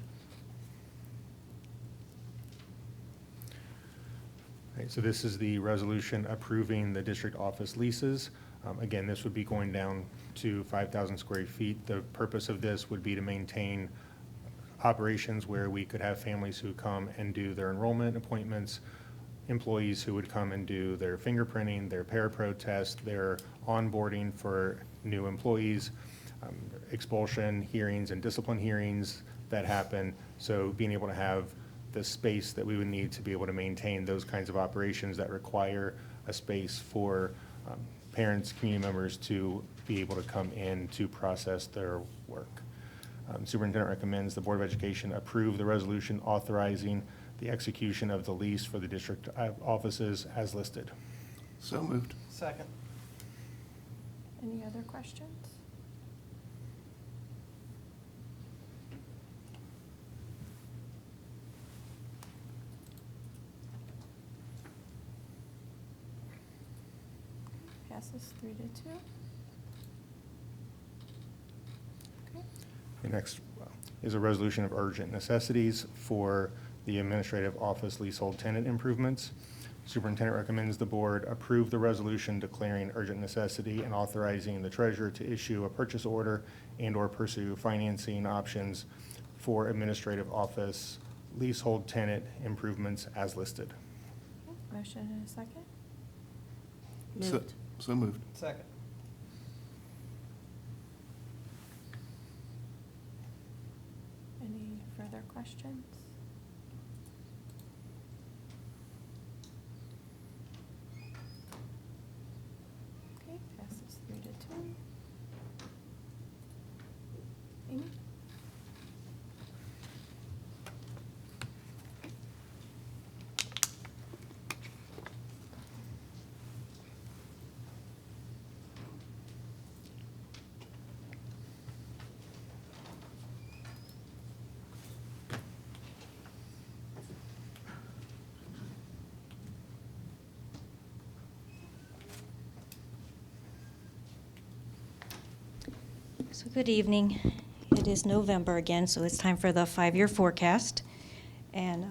Okay, so this is the resolution approving the district office leases. Again, this would be going down to 5,000 square feet. The purpose of this would be to maintain operations where we could have families who come and do their enrollment appointments, employees who would come and do their fingerprinting, their parapro test, their onboarding for new employees, expulsion hearings and discipline hearings that happen. So being able to have the space that we would need to be able to maintain those kinds of operations that require a space for parents, community members to be able to come in to process their work. Superintendent recommends the Board of Education approve the resolution authorizing the execution of the lease for the district offices as listed. So moved. Second. Any other questions? Passes 3-2. Okay. The next is a resolution of urgent necessities for the administrative office leasehold tenant improvements. Superintendent recommends the board approve the resolution declaring urgent necessity and authorizing the treasurer to issue a purchase order and/or pursue financing options for administrative office leasehold tenant improvements as listed. Motion and a second. Moved. So moved. Second. Any further questions? Okay, passes 3-2. Amy? So good evening. It is November again, so it's time for the 5-year forecast. And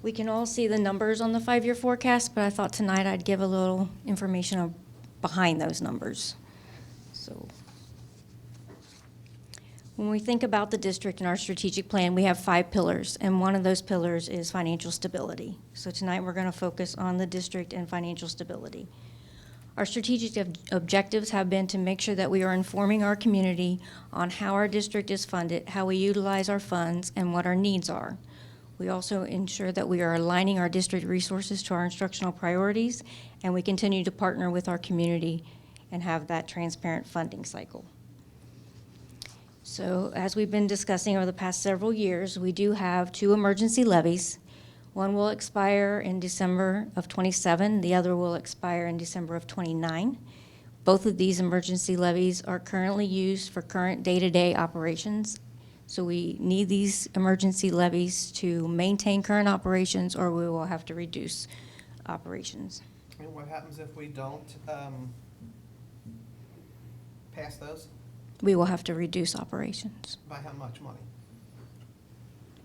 we can all see the numbers on the 5-year forecast, but I thought tonight I'd give a little information behind those numbers. So when we think about the district and our strategic plan, we have 5 pillars, and one of those pillars is financial stability. So tonight we're going to focus on the district and financial stability. Our strategic objectives have been to make sure that we are informing our community on how our district is funded, how we utilize our funds, and what our needs are. We also ensure that we are aligning our district resources to our instructional priorities, and we continue to partner with our community and have that transparent funding cycle. So as we've been discussing over the past several years, we do have 2 emergency levies. One will expire in December of '27, the other will expire in December of '29. Both of these emergency levies are currently used for current day-to-day operations. So we need these emergency levies to maintain current operations, or we will have to reduce operations. And what happens if we don't pass those? We will have to reduce operations. By how much money?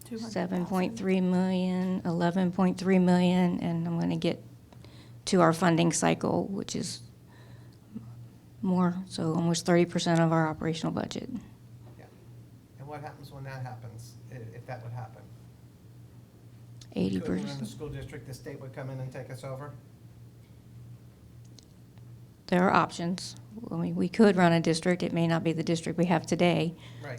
7.3 million, 11.3 million, and I'm going to get to our funding cycle, which is more, so almost 30% of our operational budget. Yeah. And what happens when that happens, if that would happen? 80%. Could we run the school district, the state would come in and take us over? There are options. I mean, we could run a district. It may not be the district we have today. Right.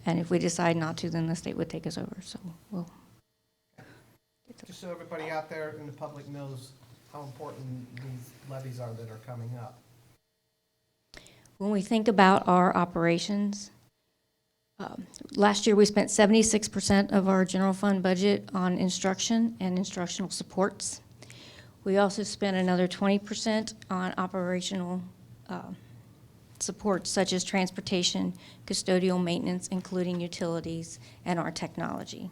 And if we decide not to, then the state would take us over, so we'll. Just so everybody out there in the public knows how important these levies are that are coming up. When we think about our operations, last year we spent 76% of our general fund budget on instruction and instructional supports. We also spent another 20% on operational support such as transportation, custodial maintenance, including utilities, and our technology.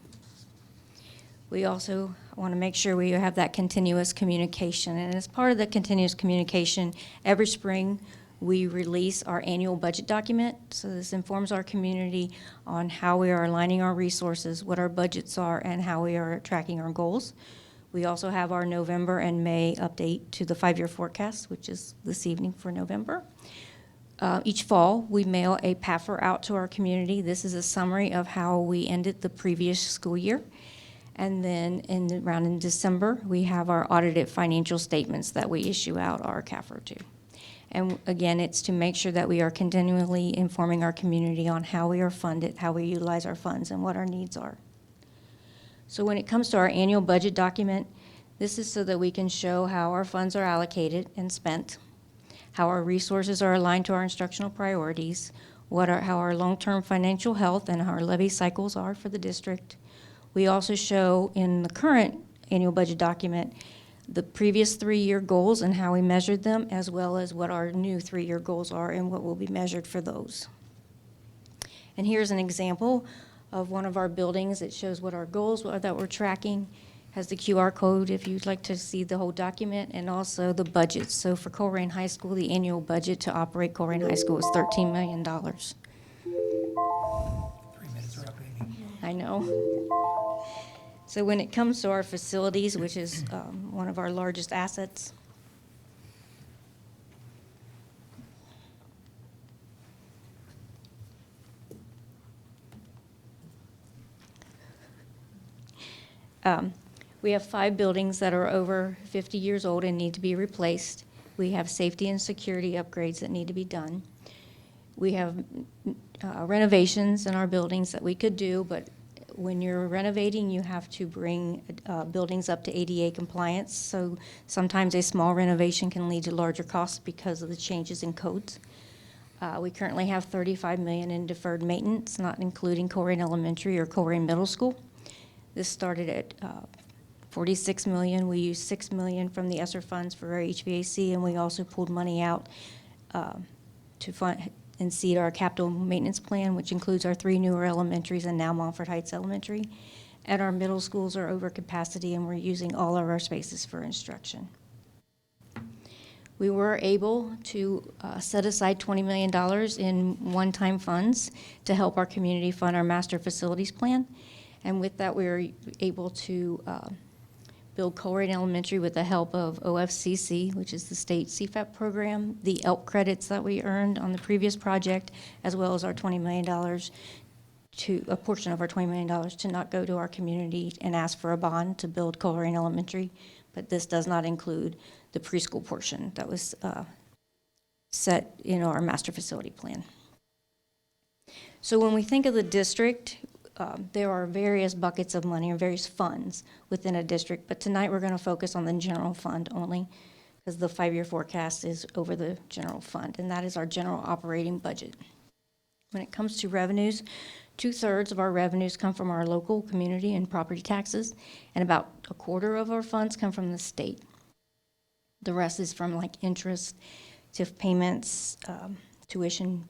We also want to make sure we have that continuous communication. And as part of the continuous communication, every spring we release our annual budget document. So this informs our community on how we are aligning our resources, what our budgets are, and how we are tracking our goals. We also have our November and May update to the 5-year forecast, which is this evening for November. Each fall, we mail a PAFR out to our community. This is a summary of how we ended the previous school year. And then around in December, we have our audited financial statements that we issue out our CAFR to. And again, it's to make sure that we are continually informing our community on how we are funded, how we utilize our funds, and what our needs are. So when it comes to our annual budget document, this is so that we can show how our funds are allocated and spent, how our resources are aligned to our instructional priorities, how our long-term financial health and our levy cycles are for the district. We also show in the current annual budget document the previous 3-year goals and how we measured them, as well as what our new 3-year goals are and what will be measured for those. And here's an example of one of our buildings. It shows what our goals are that we're tracking, has the QR code if you'd like to see the whole document, and also the budget. So for Colerain High School, the annual budget to operate Colerain High School is $13 million. 3 minutes are up, Amy. I know. So when it comes to our facilities, which is one of our largest assets, we have 5 buildings that are over 50 years old and need to be replaced. We have safety and security upgrades that need to be done. We have renovations in our buildings that we could do, but when you're renovating, you have to bring buildings up to ADA compliance. So sometimes a small renovation can lead to larger costs because of the changes in codes. We currently have $35 million in deferred maintenance, not including Colerain Elementary or Colerain Middle School. This started at $46 million. We used $6 million from the ESSER funds for our HVAC, and we also pulled money out to fund and seed our capital maintenance plan, which includes our 3 newer elementaries and now Montford Heights Elementary. And our middle schools are over capacity, and we're using all of our spaces for instruction. We were able to set aside $20 million in one-time funds to help our community fund our master facilities plan. And with that, we were able to build Colerain Elementary with the help of OFCC, which is the state CFAP program, the ELK credits that we earned on the previous project, as well as our $20 million a portion of our $20 million to not go to our community and ask for a bond to build Colerain Elementary. But this does not include the preschool portion that was set in our master facility plan. So when we think of the district, there are various buckets of money or various funds within a district, but tonight we're going to focus on the general fund only because the 5-year forecast is over the general fund, and that is our general operating budget. When it comes to revenues, 2/3 of our revenues come from our local community and property taxes, and about 1/4 of our funds come from the state. The rest is from like interest, TIF payments, tuition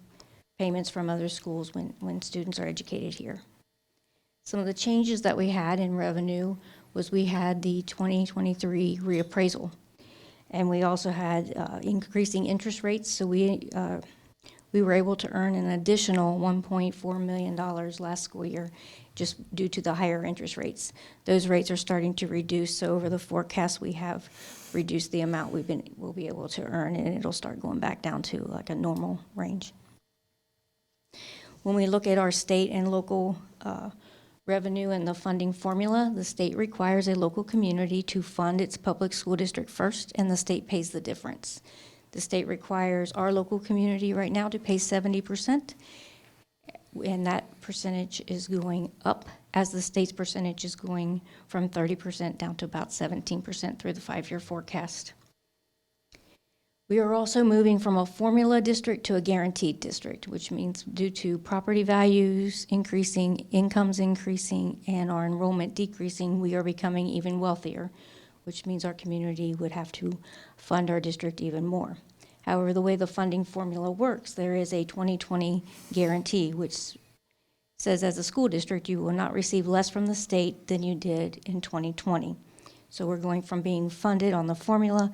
payments from other schools when students are educated here. Some of the changes that we had in revenue was we had the 2023 reappraisal, and we also had increasing interest rates, so we were able to earn an additional $1.4 million last school year just due to the higher interest rates. Those rates are starting to reduce, so over the forecast we have reduced the amount we'll be able to earn, and it'll start going back down to like a normal range. When we look at our state and local revenue and the funding formula, the state requires a local community to fund its public school district first, and the state pays the difference. The state requires our local community right now to pay 70%. And that percentage is going up as the state's percentage is going from 30% down to about 17% through the 5-year forecast. We are also moving from a formula district to a guaranteed district, which means due to property values increasing, incomes increasing, and our enrollment decreasing, we are becoming even wealthier, which means our community would have to fund our district even more. However, the way the funding formula works, there is a 2020 guarantee, which says as a school district, you will not receive less from the state than you did in 2020. So we're going from being funded on the formula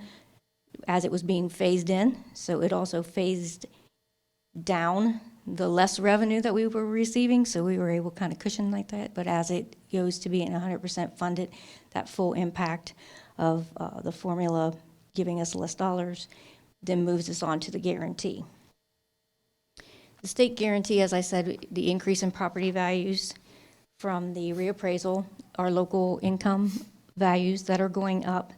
as it was being phased in, so it also phased down the less revenue that we were receiving, so we were able to kind of cushion like that. But as it goes to being 100% funded, that full impact of the formula giving us less dollars then moves us on to the guarantee. The state guarantee, as I said, the increase in property values from the reappraisal, our local income values that are going up,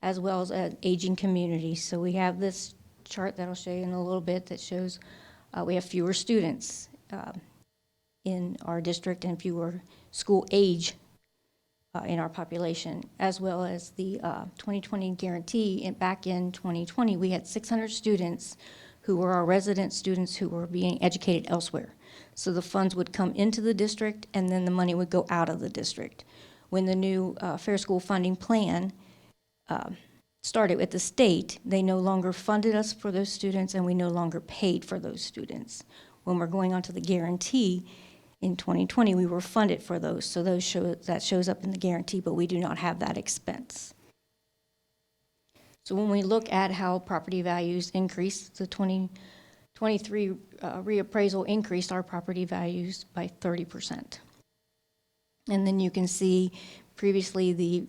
as well as an aging community. So we have this chart that I'll show you in a little bit that shows we have fewer students in our district and fewer school age in our population, as well as the 2020 guarantee. Back in 2020, we had 600 students who were our resident students who were being educated elsewhere. So the funds would come into the district and then the money would go out of the district. When the new Fair School Funding Plan started with the state, they no longer funded us for those students and we no longer paid for those students. When we're going on to the guarantee, in 2020, we were funded for those, so that shows up in the guarantee, but we do not have that expense. So when we look at how property values increased, the 2023 reappraisal increased our property values by 30%. And then you can see previously the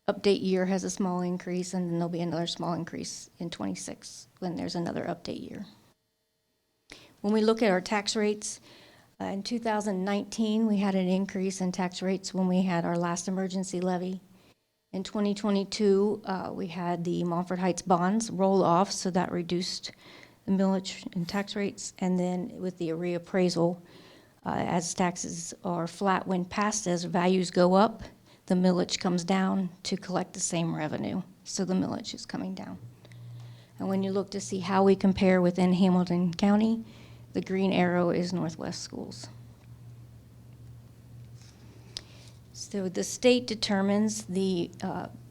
update year has a small increase, and then there'll be another small increase in 26 when there's another update year. When we look at our tax rates, in 2019, we had an increase in tax rates when we had our last emergency levy. In 2022, we had the Montford Heights bonds roll off, so that reduced the millage and tax rates. And then with the reappraisal, as taxes are flat when passed, as values go up, the millage comes down to collect the same revenue. So the millage is coming down. And when you look to see how we compare within Hamilton County, the green arrow is Northwest Schools. So the state determines the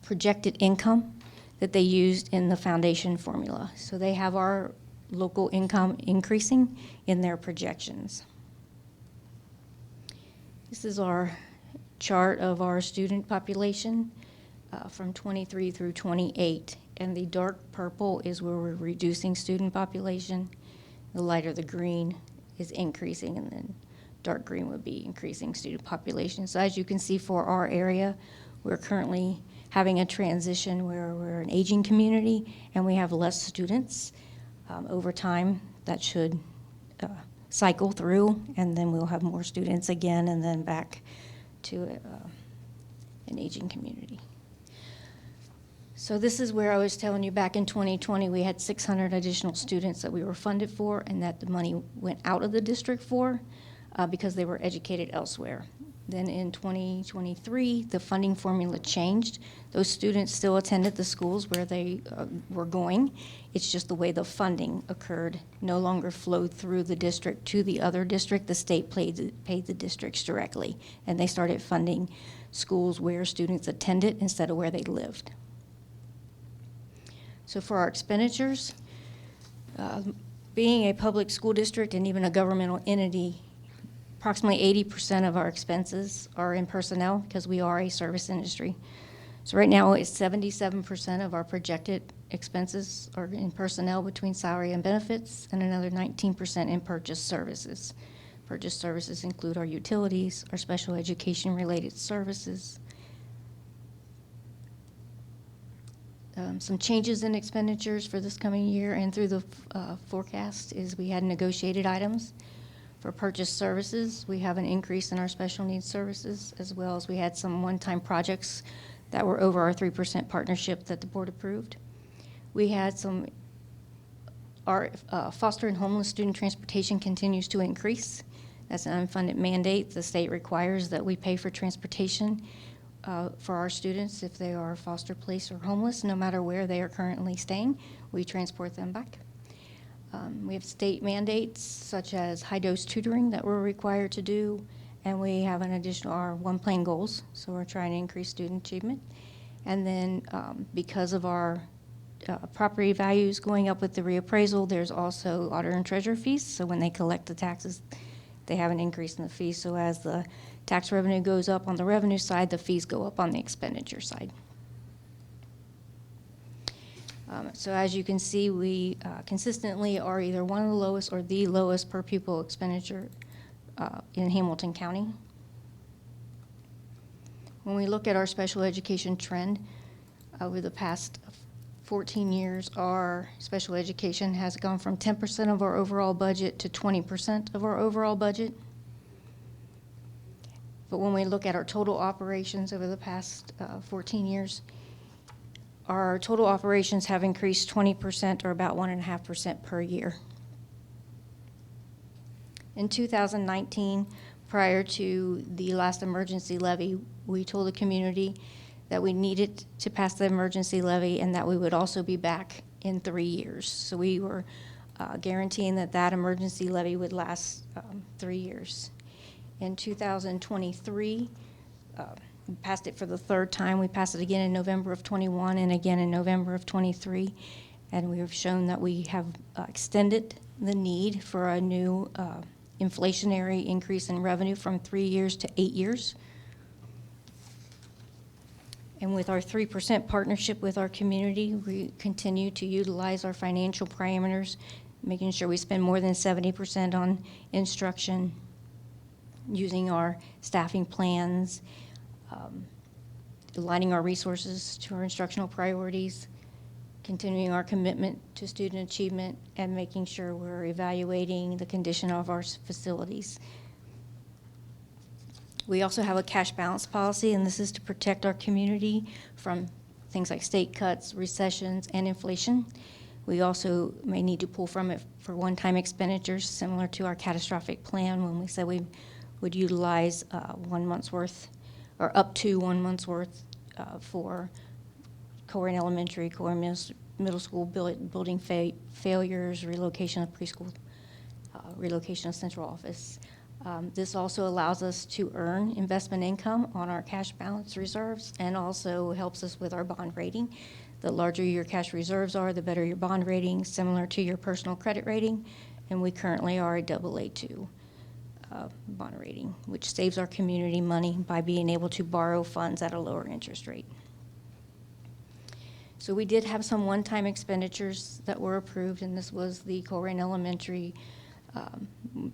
projected income that they used in the foundation formula. So they have our local income increasing in their projections. This is our chart of our student population from 23 through 28. And the dark purple is where we're reducing student population. The lighter the green is increasing, and then dark green would be increasing student population. So as you can see for our area, we're currently having a transition where we're an aging community and we have less students. Over time, that should cycle through, and then we'll have more students again, and then back to an aging community. So this is where I was telling you back in 2020, we had 600 additional students that we were funded for and that the money went out of the district for because they were educated elsewhere. Then in 2023, the funding formula changed. Those students still attended the schools where they were going. It's just the way the funding occurred no longer flowed through the district to the other district. The state paid the districts directly, and they started funding schools where students attended instead of where they lived. So for our expenditures, being a public school district and even a governmental entity, approximately 80% of our expenses are in personnel because we are a service industry. So right now, it's 77% of our projected expenses are in personnel between salary and benefits, and another 19% in purchased services. Purchased services include our utilities, our special education-related services. Some changes in expenditures for this coming year and through the forecast is we had negotiated items. For purchased services, we have an increase in our special needs services, as well as we had some one-time projects that were over our 3% partnership that the board approved. We had some our foster and homeless student transportation continues to increase. That's an unfunded mandate. The state requires that we pay for transportation for our students if they are foster placed or homeless, no matter where they are currently staying. We transport them back. We have state mandates such as high-dose tutoring that we're required to do, and we have an additional, our one plan goals, so we're trying to increase student achievement. And then because of our property values going up with the reappraisal, there's also auditor and treasurer fees, so when they collect the taxes, they have an increase in the fees. So as the tax revenue goes up on the revenue side, the fees go up on the expenditure side. So as you can see, we consistently are either one of the lowest or the lowest per pupil expenditure in Hamilton County. When we look at our special education trend, over the past 14 years, our special education has gone from 10% of our overall budget to 20% of our overall budget. But when we look at our total operations over the past 14 years, our total operations have increased 20%, or about 1.5% per year. In 2019, prior to the last emergency levy, we told the community that we needed to pass the emergency levy and that we would also be back in 3 years. So we were guaranteeing that that emergency levy would last 3 years. In 2023, we passed it for the third time. We passed it again in November of 21 and again in November of 23. And we have shown that we have extended the need for a new inflationary increase in revenue from 3 years to 8 years. And with our 3% partnership with our community, we continue to utilize our financial parameters, making sure we spend more than 70% on instruction, using our staffing plans, aligning our resources to our instructional priorities, continuing our commitment to student achievement, and making sure we're evaluating the condition of our facilities. We also have a cash balance policy, and this is to protect our community from things like state cuts, recessions, and inflation. We also may need to pull from it for one-time expenditures, similar to our catastrophic plan when we said we would utilize 1 month's worth, or up to 1 month's worth for Colerain Elementary, Colerain Middle School building failures, relocation of preschool, relocation of central office. This also allows us to earn investment income on our cash balance reserves and also helps us with our bond rating. The larger your cash reserves are, the better your bond rating, similar to your personal credit rating, and we currently are a AA2 bond rating, which saves our community money by being able to borrow funds at a lower interest rate. So we did have some one-time expenditures that were approved, and this was the Colerain Elementary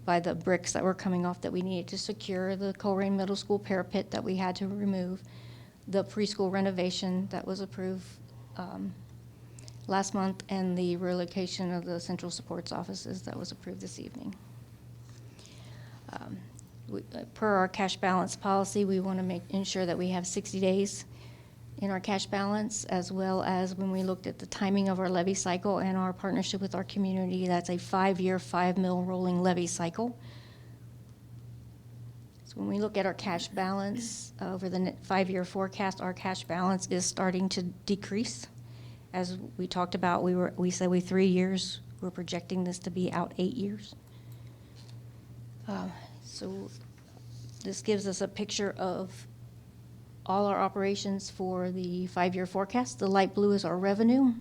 by the bricks that were coming off that we needed to secure, the Colerain Middle School parapet that we had to remove, the preschool renovation that was approved last month, and the relocation of the central supports offices that was approved this evening. Per our cash balance policy, we want to ensure that we have 60 days in our cash balance, as well as when we looked at the timing of our levy cycle and our partnership with our community, that's a 5-year, $5 million rolling levy cycle. So when we look at our cash balance over the 5-year forecast, our cash balance is starting to decrease. As we talked about, we said 3 years. We're projecting this to be out 8 years. So this gives us a picture of all our operations for the 5-year forecast. The light blue is our revenue.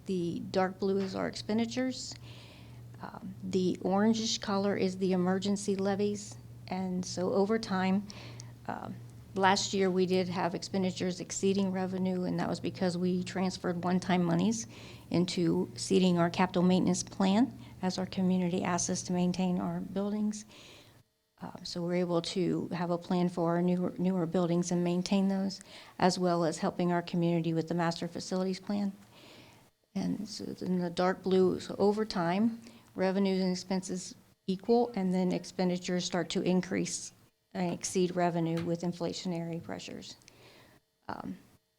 The dark blue is our expenditures. The orangish color is the emergency levies. And so over time, last year we did have expenditures exceeding revenue, and that was because we transferred one-time monies into seeding our capital maintenance plan as our community asked us to maintain our buildings. So we're able to have a plan for our newer buildings and maintain those, as well as helping our community with the master facilities plan. And so in the dark blue, so over time, revenues and expenses equal, and then expenditures start to increase and exceed revenue with inflationary pressures.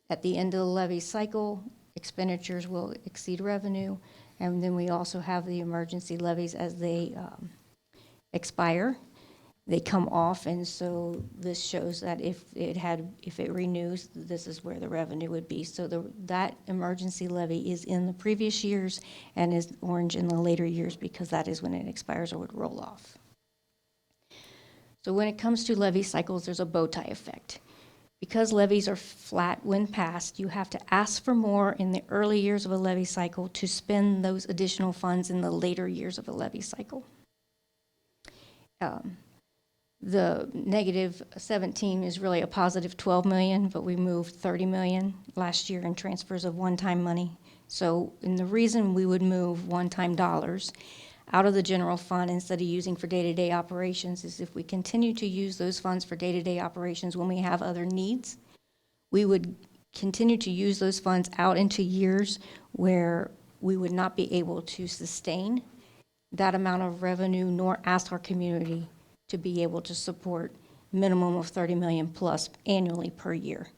At the end of the levy cycle, expenditures will exceed revenue, And then we also have the emergency levies as they expire. They come off, and so this shows that if it renews, this is where the revenue would be. So that emergency levy is in the previous years and is orange in the later years because that is when it expires or would roll off. So when it comes to levy cycles, there's a bow tie effect. Because levies are flat when passed, you have to ask for more in the early years of a levy cycle to spend those additional funds in the later years of a levy cycle. The negative 17 is really a positive 12 million, but we moved 30 million last year in transfers of one-time money. So, and the reason we would move one-time dollars out of the general fund instead of using for day-to-day operations is if we continue to use those funds for day-to-day operations when we have other needs, we would continue to use those funds out into years where we would not be able to sustain that amount of revenue nor ask our community to be able to support minimum of 30 million plus annually per year.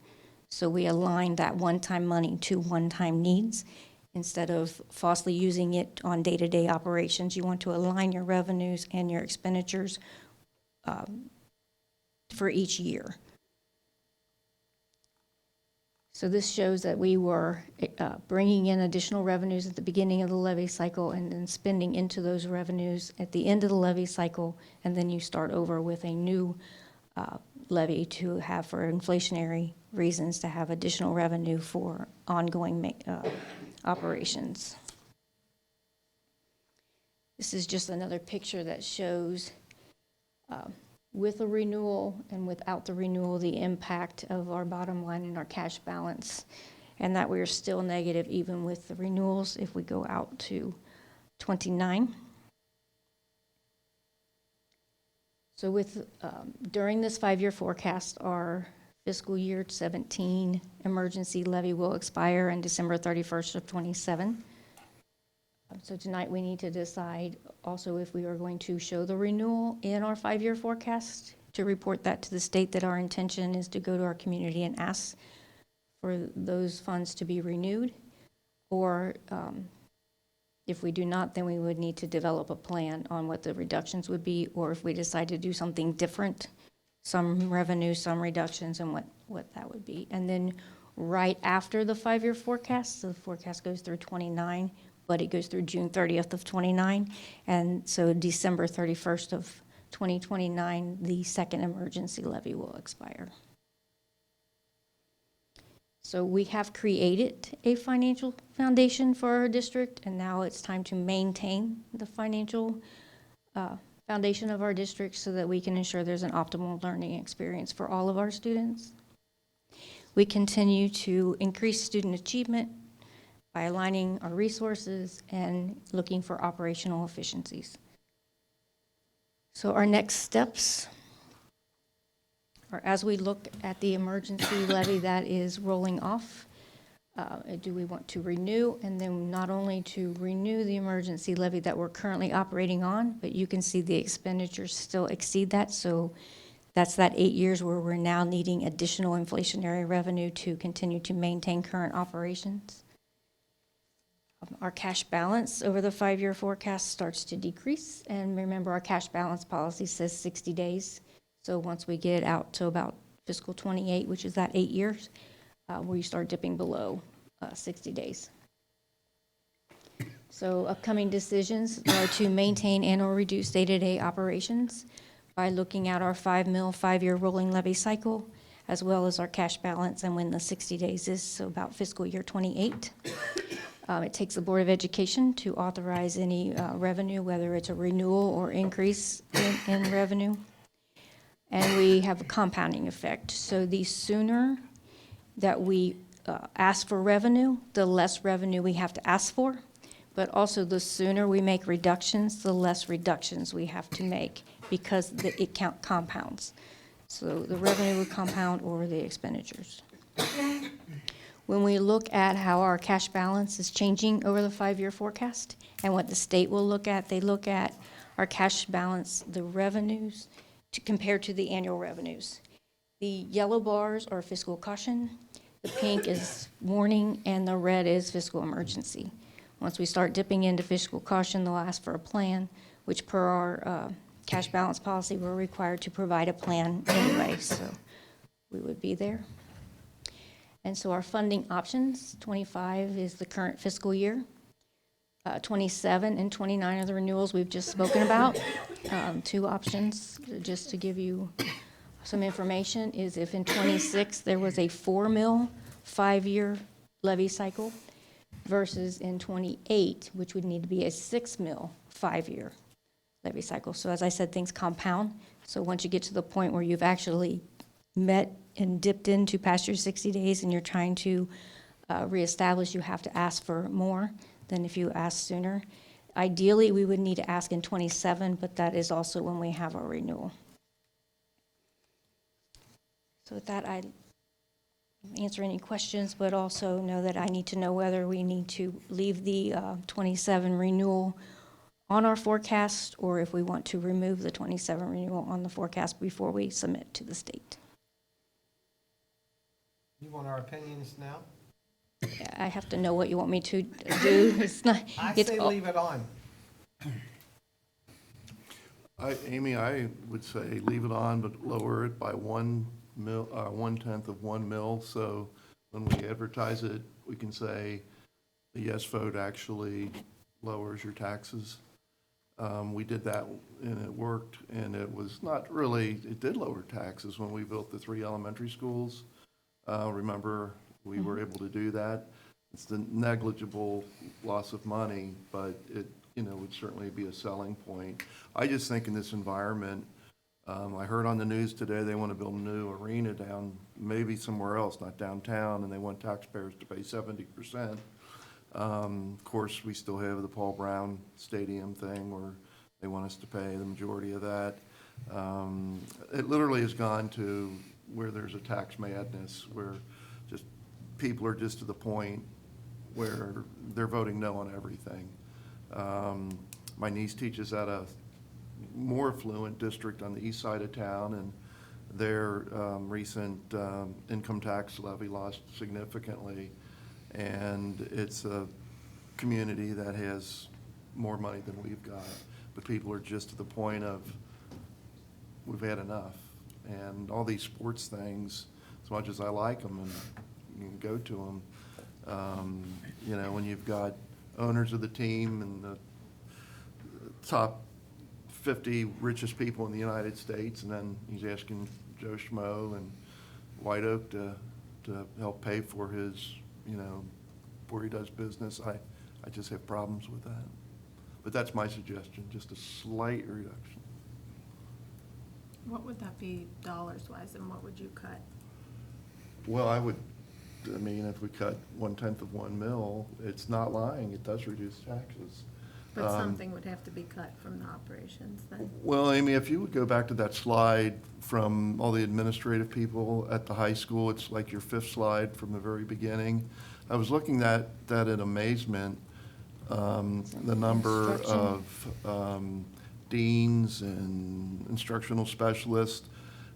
So we aligned that one-time money to one-time needs instead of falsely using it on day-to-day operations. You want to align your revenues and your expenditures for each year. So this shows that we were bringing in additional revenues at the beginning of the levy cycle and then spending into those revenues at the end of the levy cycle, and then you start over with a new levy to have for inflationary reasons to have additional revenue for ongoing operations. This is just another picture that shows with a renewal and without the renewal, the impact of our bottom line and our cash balance, and that we are still negative even with the renewals if we go out to 29. So with during this 5-year forecast, our fiscal year 17 emergency levy will expire on December 31st of 27. So tonight we need to decide also if we are going to show the renewal in our 5-year forecast, to report that to the state that our intention is to go to our community and ask for those funds to be renewed. Or if we do not, then we would need to develop a plan on what the reductions would be, or if we decide to do something different, some revenue, some reductions, and what that would be. And then right after the 5-year forecast, so the forecast goes through 29, but it goes through June 30th of 29, and so December 31st of 2029, the second emergency levy will expire. So we have created a financial foundation for our district, and now it's time to maintain the financial foundation of our district so that we can ensure there's an optimal learning experience for all of our students. We continue to increase student achievement by aligning our resources and looking for operational efficiencies. So our next steps are, as we look at the emergency levy that is rolling off, do we want to renew, and then not only to renew the emergency levy that we're currently operating on, but you can see the expenditures still exceed that. So that's that 8 years where we're now needing additional inflationary revenue to continue to maintain current operations. Our cash balance over the 5-year forecast starts to decrease, and remember our cash balance policy says 60 days. So once we get out to about fiscal 28, which is that 8 years, we start dipping below 60 days. So upcoming decisions are to maintain and or reduce day-to-day operations by looking at our 5-year rolling levy cycle, as well as our cash balance and when the 60 days is, so about fiscal year 28. It takes the Board of Education to authorize any revenue, whether it's a renewal or increase in revenue. And we have a compounding effect. So the sooner that we ask for revenue, the less revenue we have to ask for. But also the sooner we make reductions, the less reductions we have to make, because it compounds. So the revenue would compound or the expenditures. When we look at how our cash balance is changing over the 5-year forecast and what the state will look at, they look at our cash balance, the revenues, compared to the annual revenues. The yellow bars are fiscal caution, the pink is warning, and the red is fiscal emergency. Once we start dipping into fiscal caution, they'll ask for a plan, which per our cash balance policy, we're required to provide a plan anyway, so we would be there. And so our funding options, 25 is the current fiscal year. 27 and 29 are the renewals we've just spoken about. Two options, just to give you some information, is if in 26 there was a 4 mil 5-year levy cycle versus in 28, which would need to be a 6 mil 5-year levy cycle. So as I said, things compound. So once you get to the point where you've actually met and dipped into past your 60 days and you're trying to reestablish, you have to ask for more than if you ask sooner. Ideally, we would need to ask in 27, but that is also when we have our renewal. So with that, I answer any questions, but also know that I need to know whether we need to leave the 27 renewal on our forecast or if we want to remove the 27 renewal on the forecast before we submit to the state. You want our opinions now? I have to know what you want me to do. It's not. I it's say leave it on. Amy, I would say leave it on, but lower it by 1/10 of 1 mil. So when we advertise it, we can say the yes vote actually lowers your taxes. We did that and it worked, and it was not really, it did lower taxes when we built the 3 elementary schools. Remember, we were able to do that. It's the negligible loss of money, but it, would certainly be a selling point. I just think in this environment, I heard on the news today they want to build a new arena down, maybe somewhere else, not downtown, and they want taxpayers to pay 70%. Of course, we still have the Paul Brown Stadium thing where they want us to pay the majority of that. It literally has gone to where there's a tax madness, where just people are just to the point where they're voting no on everything. My niece teaches at a more affluent district on the east side of town, and their recent income tax levy lost significantly. And it's a community that has more money than we've got, but people are just to the point of, we've had enough. And all these sports things, as much as I like them and you can go to them, when you've got owners of the team and the top 50 richest people in the United States, and then he's asking Joe Schmo and White Oak to help pay for his, where he does business, I just have problems with that. But that's my suggestion, just a slight reduction. What would that be dollars-wise, and what would you cut? Well, if we cut 1/10 of 1 mil, it's not lying, it does reduce taxes. But something would have to be cut from the operations then. Well, Amy, if you would go back to that slide from all the administrative people at the high school, it's like your 5th slide from the very beginning. I was looking at that in amazement, the number of deans and instructional specialists.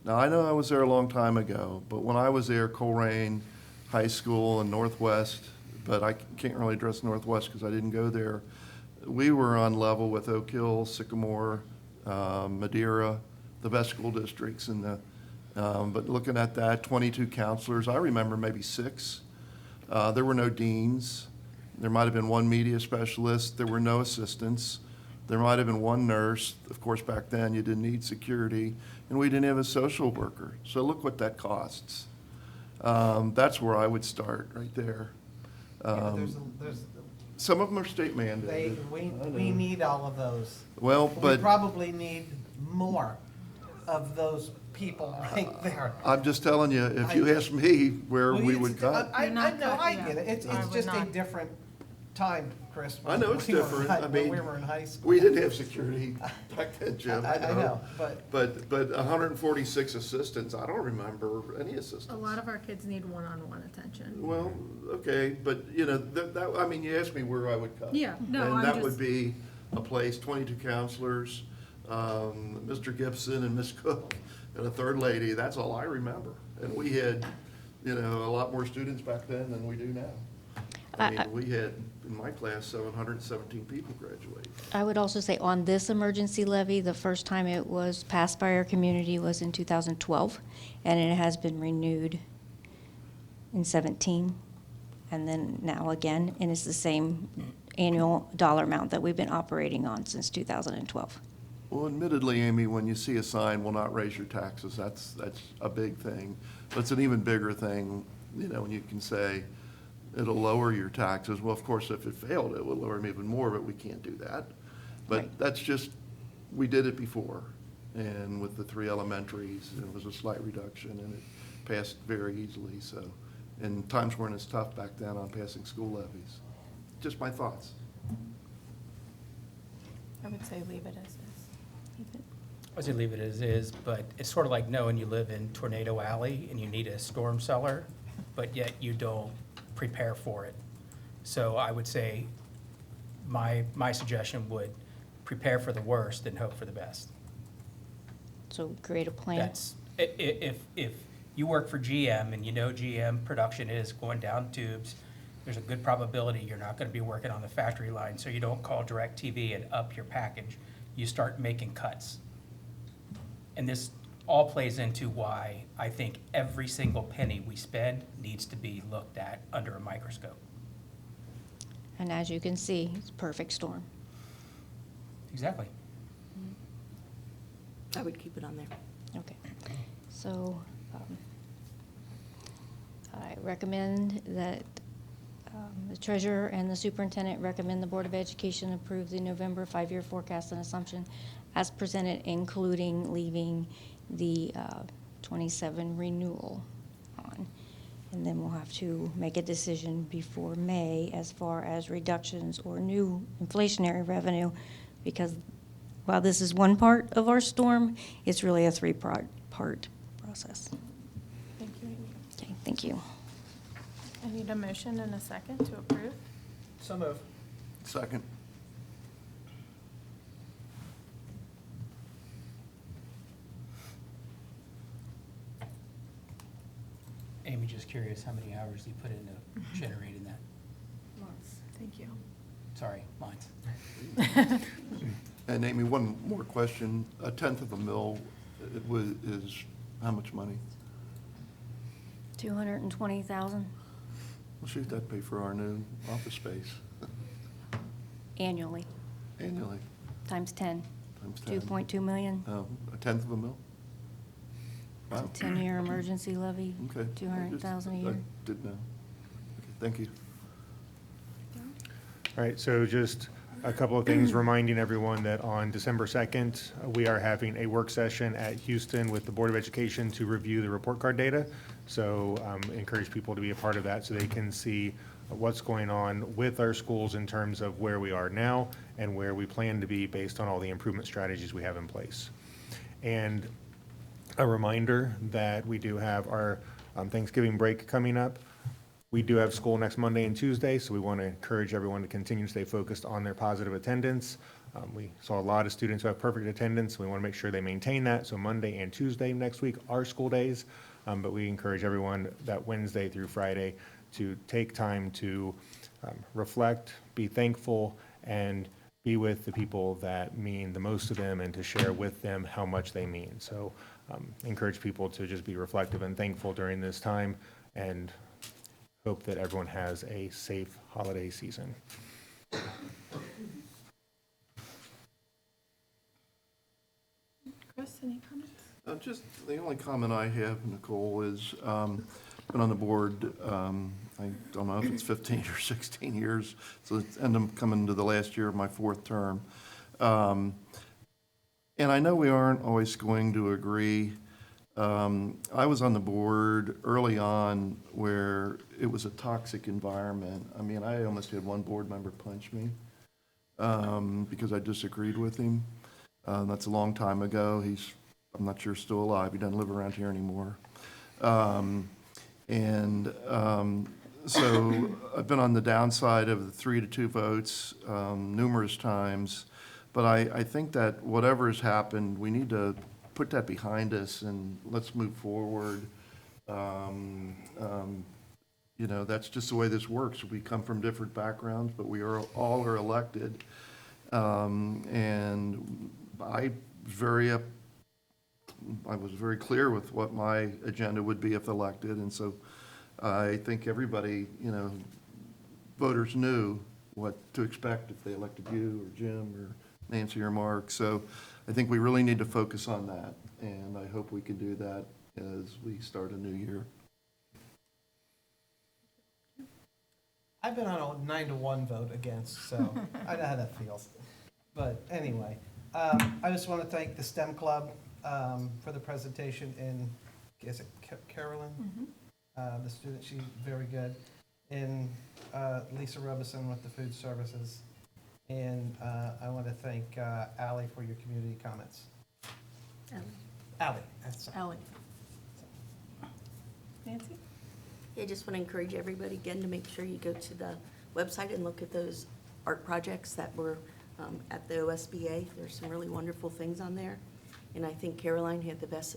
Now, I know I was there a long time ago, but when I was there, Colerain High School and Northwest, but I can't really address Northwest because I didn't go there, we were on level with Oak Hill, Sycamore, Madeira, the best school districts in the, but looking at that, 22 counselors, I remember maybe 6. There were no deans. There might have been 1 media specialist. There were no assistants. There might have been 1 nurse. Of course, back then you didn't need security, and we didn't have a social worker. So look what that costs. That's where I would start, right there. There's Some of them are state mandated. we need all of those. Well, We but probably need more of those people right there. I'm just telling you, if you ask me where we would cut. I You're not know, I cutting, get it. It's I would just a not. different time, Chris. I know it's when we were different. in high- I when mean, we were in high school. We didn't have security back then, Jim, I know, But 146 assistants, I don't remember any assistants. A lot of our kids need one-on-one attention. Well, okay, but, you asked me where I would cut. Yeah, no, And I'm that just- would be a place, 22 counselors, Mr. Gibson and Miss Cook, and a 3rd lady, that's all I remember. And we had, a lot more students back then than we do now. I mean, we had, in my class, 717 people graduate. I would also say on this emergency levy, the first time it was passed by our community was in 2012, and it has been renewed in 17, and then now again, and it's the same annual dollar amount that we've been operating on since 2012. Well, admittedly, Amy, when you see a sign, will not raise your taxes, that's a big thing. But it's an even bigger thing, you know, when you can say, it'll lower your taxes. Well, of course, if it failed, it would lower them even more, but we can't do that. But Right. that's just, we did it before. And with the 3 elementaries, it was a slight reduction, and it passed very easily, so. And times weren't as tough back then on passing school levies. Just my thoughts. I would say leave it as is. I would say leave it as is, but it's sort of like knowing you live in Tornado Alley and you need a storm cellar, but yet you don't prepare for it. So I would say my suggestion would prepare for the worst and hope for the best. So create a plan. That's, if you work for GM and you know GM production is going down tubes, there's a good probability you're not gonna be working on the factory line, so you don't call DirecTV and up your package. You start making cuts. And this all plays into why I think every single penny we spend needs to be looked at under a microscope. And as you can see, it's a perfect storm. Exactly. I would keep it on there. Okay, so I recommend that the treasurer and the superintendent recommend the Board of Education approve the November 5-year forecast and assumption as presented, including leaving the 27 renewal on. And then we'll have to make a decision before May as far as reductions or new inflationary revenue, because while this is one part of our storm, it's really a 3-part process. Thank you, Amy. Okay, thank you. I need a motion and a second to approve. So move. Second. Amy, just curious, how many hours you put into generating that? Lots. Thank you. Sorry, lines. And Amy, one more question. 1/10 of a mil is how much money? 220,000 Well, shoot, that'd pay for our new office space annually, annually, times 10, times 10. 2.2 million. 1/10 of a mil? It's Wow. a 10-year emergency levy, Okay. 200,000 a year. I didn't know. Okay, thank you. All right, so just a couple of things, reminding everyone that on December 2nd, we are having a work session at Houston with the Board of Education to review the report card data. So encourage people to be a part of that so they can see what's going on with our schools in terms of where we are now and where we plan to be based on all the improvement strategies we have in place. And a reminder that we do have our Thanksgiving break coming up. We do have school next Monday and Tuesday, so we want to encourage everyone to continue to stay focused on their positive attendance. We saw a lot of students who have perfect attendance, so we want to make sure they maintain that. So Monday and Tuesday next week are school days, but we encourage everyone that Wednesday through Friday to take time to reflect, be thankful, and be with the people that mean the most to them and to share with them how much they mean. So encourage people to just be reflective and thankful during this time, and hope that everyone has a safe holiday season. Chris, any comments? Just the only comment I have, Nicole, is been on the board, I don't know if it's 15 or 16 years, so it's coming to the last year of my 4th term. And I know we aren't always going to agree. I was on the board early on where it was a toxic environment. I mean, I almost had one board member punch me because I disagreed with him. That's a long time ago. I'm not sure still alive. He doesn't live around here anymore. So I've been on the downside of the 3-2 votes numerous times. But I think that whatever has happened, we need to put that behind us and let's move forward. you know, that's just the way this works. We come from different backgrounds, but we are, all are elected. And I was very clear with what my agenda would be if elected, and so I think everybody, you know, voters knew what to expect if they elected you or Jim or Nancy or Mark. So I think we really need to focus on that, and I hope we can do that as we start a new year. I've been on a 9-1 vote against, so I know how that feels. But anyway, I just want to thank the STEM Club for the presentation, and is it Carolyn? The student, she's very good. And Lisa Robeson with the food services. And I want to thank Allie for your community comments. Allie. Ally. Nancy? I just want to encourage everybody again to make sure you go to the website and look at those art projects that were at the OSBA. There's some really wonderful things on there. And I think Carolyn had the best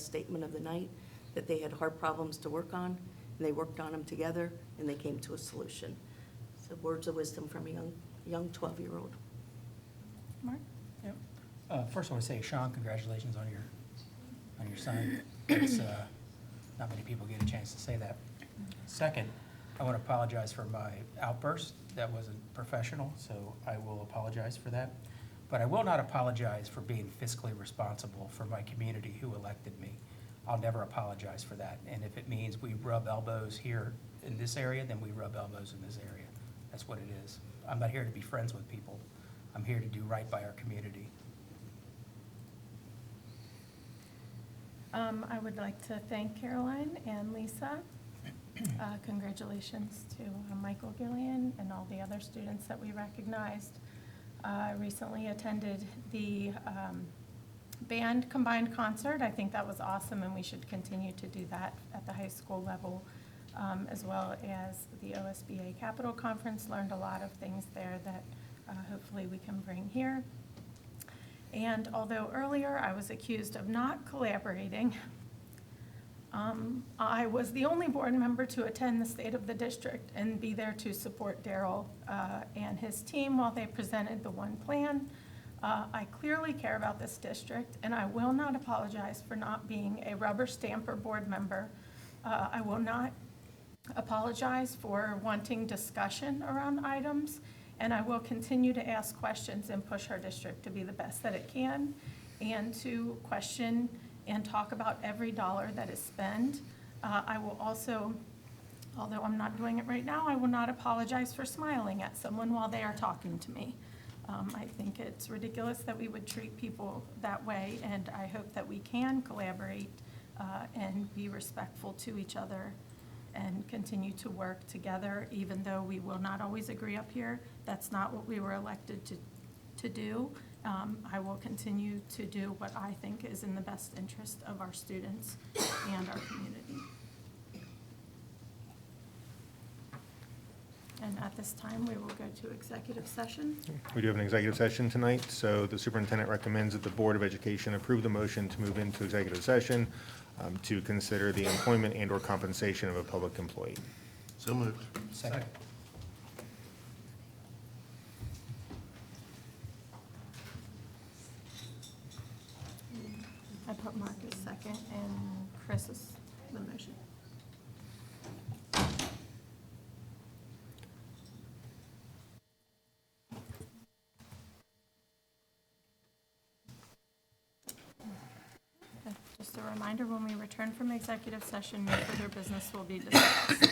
statement of the night, that they had hard problems to work on, and they worked on them together, and they came to a solution. So words of wisdom from a young 12-year-old. Mark? First, I want to say, Sean, congratulations on your son. It's, not many people get a chance to say that. Second, I want to apologize for my outburst. That wasn't professional, so I will apologize for that. But I will not apologize for being fiscally responsible for my community who elected me. I'll never apologize for that. And if it means we rub elbows here in this area, then we rub elbows in this area. That's what it is. I'm not here to be friends with people. I'm here to do right by our community. I would like to thank Caroline and Lisa. Congratulations to Michael Gillian and all the other students that we recognized. I recently attended the band combined concert. I think that was awesome, and we should continue to do that at the high school level, as well as the OSBA Capital Conference. Learned a lot of things there that hopefully we can bring here. And although earlier I was accused of not collaborating, I was the only board member to attend the State of the District and be there to support Daryl and his team while they presented the one plan. I clearly care about this district, and I will not apologize for not being a rubber stamper board member. I will not apologize for wanting discussion around items, and I will continue to ask questions and push our district to be the best that it can, and to question and talk about every dollar that is spent. I will also, although I'm not doing it right now, I will not apologize for smiling at someone while they are talking to me. I think it's ridiculous that we would treat people that way, and I hope that we can collaborate and be respectful to each other and continue to work together, even though we will not always agree up here. That's not what we were elected to do. I will continue to do what I think is in the best interest of our students and our community. And at this time, we will go to executive session. We do have an executive session tonight, so the superintendent recommends that the Board of Education approve the motion to move into executive session to consider the employment and/or compensation of a public employee. So moved. Second. I put Mark as second and Chris is the motion. Just a reminder, when we return from executive session, no further business will be discussed.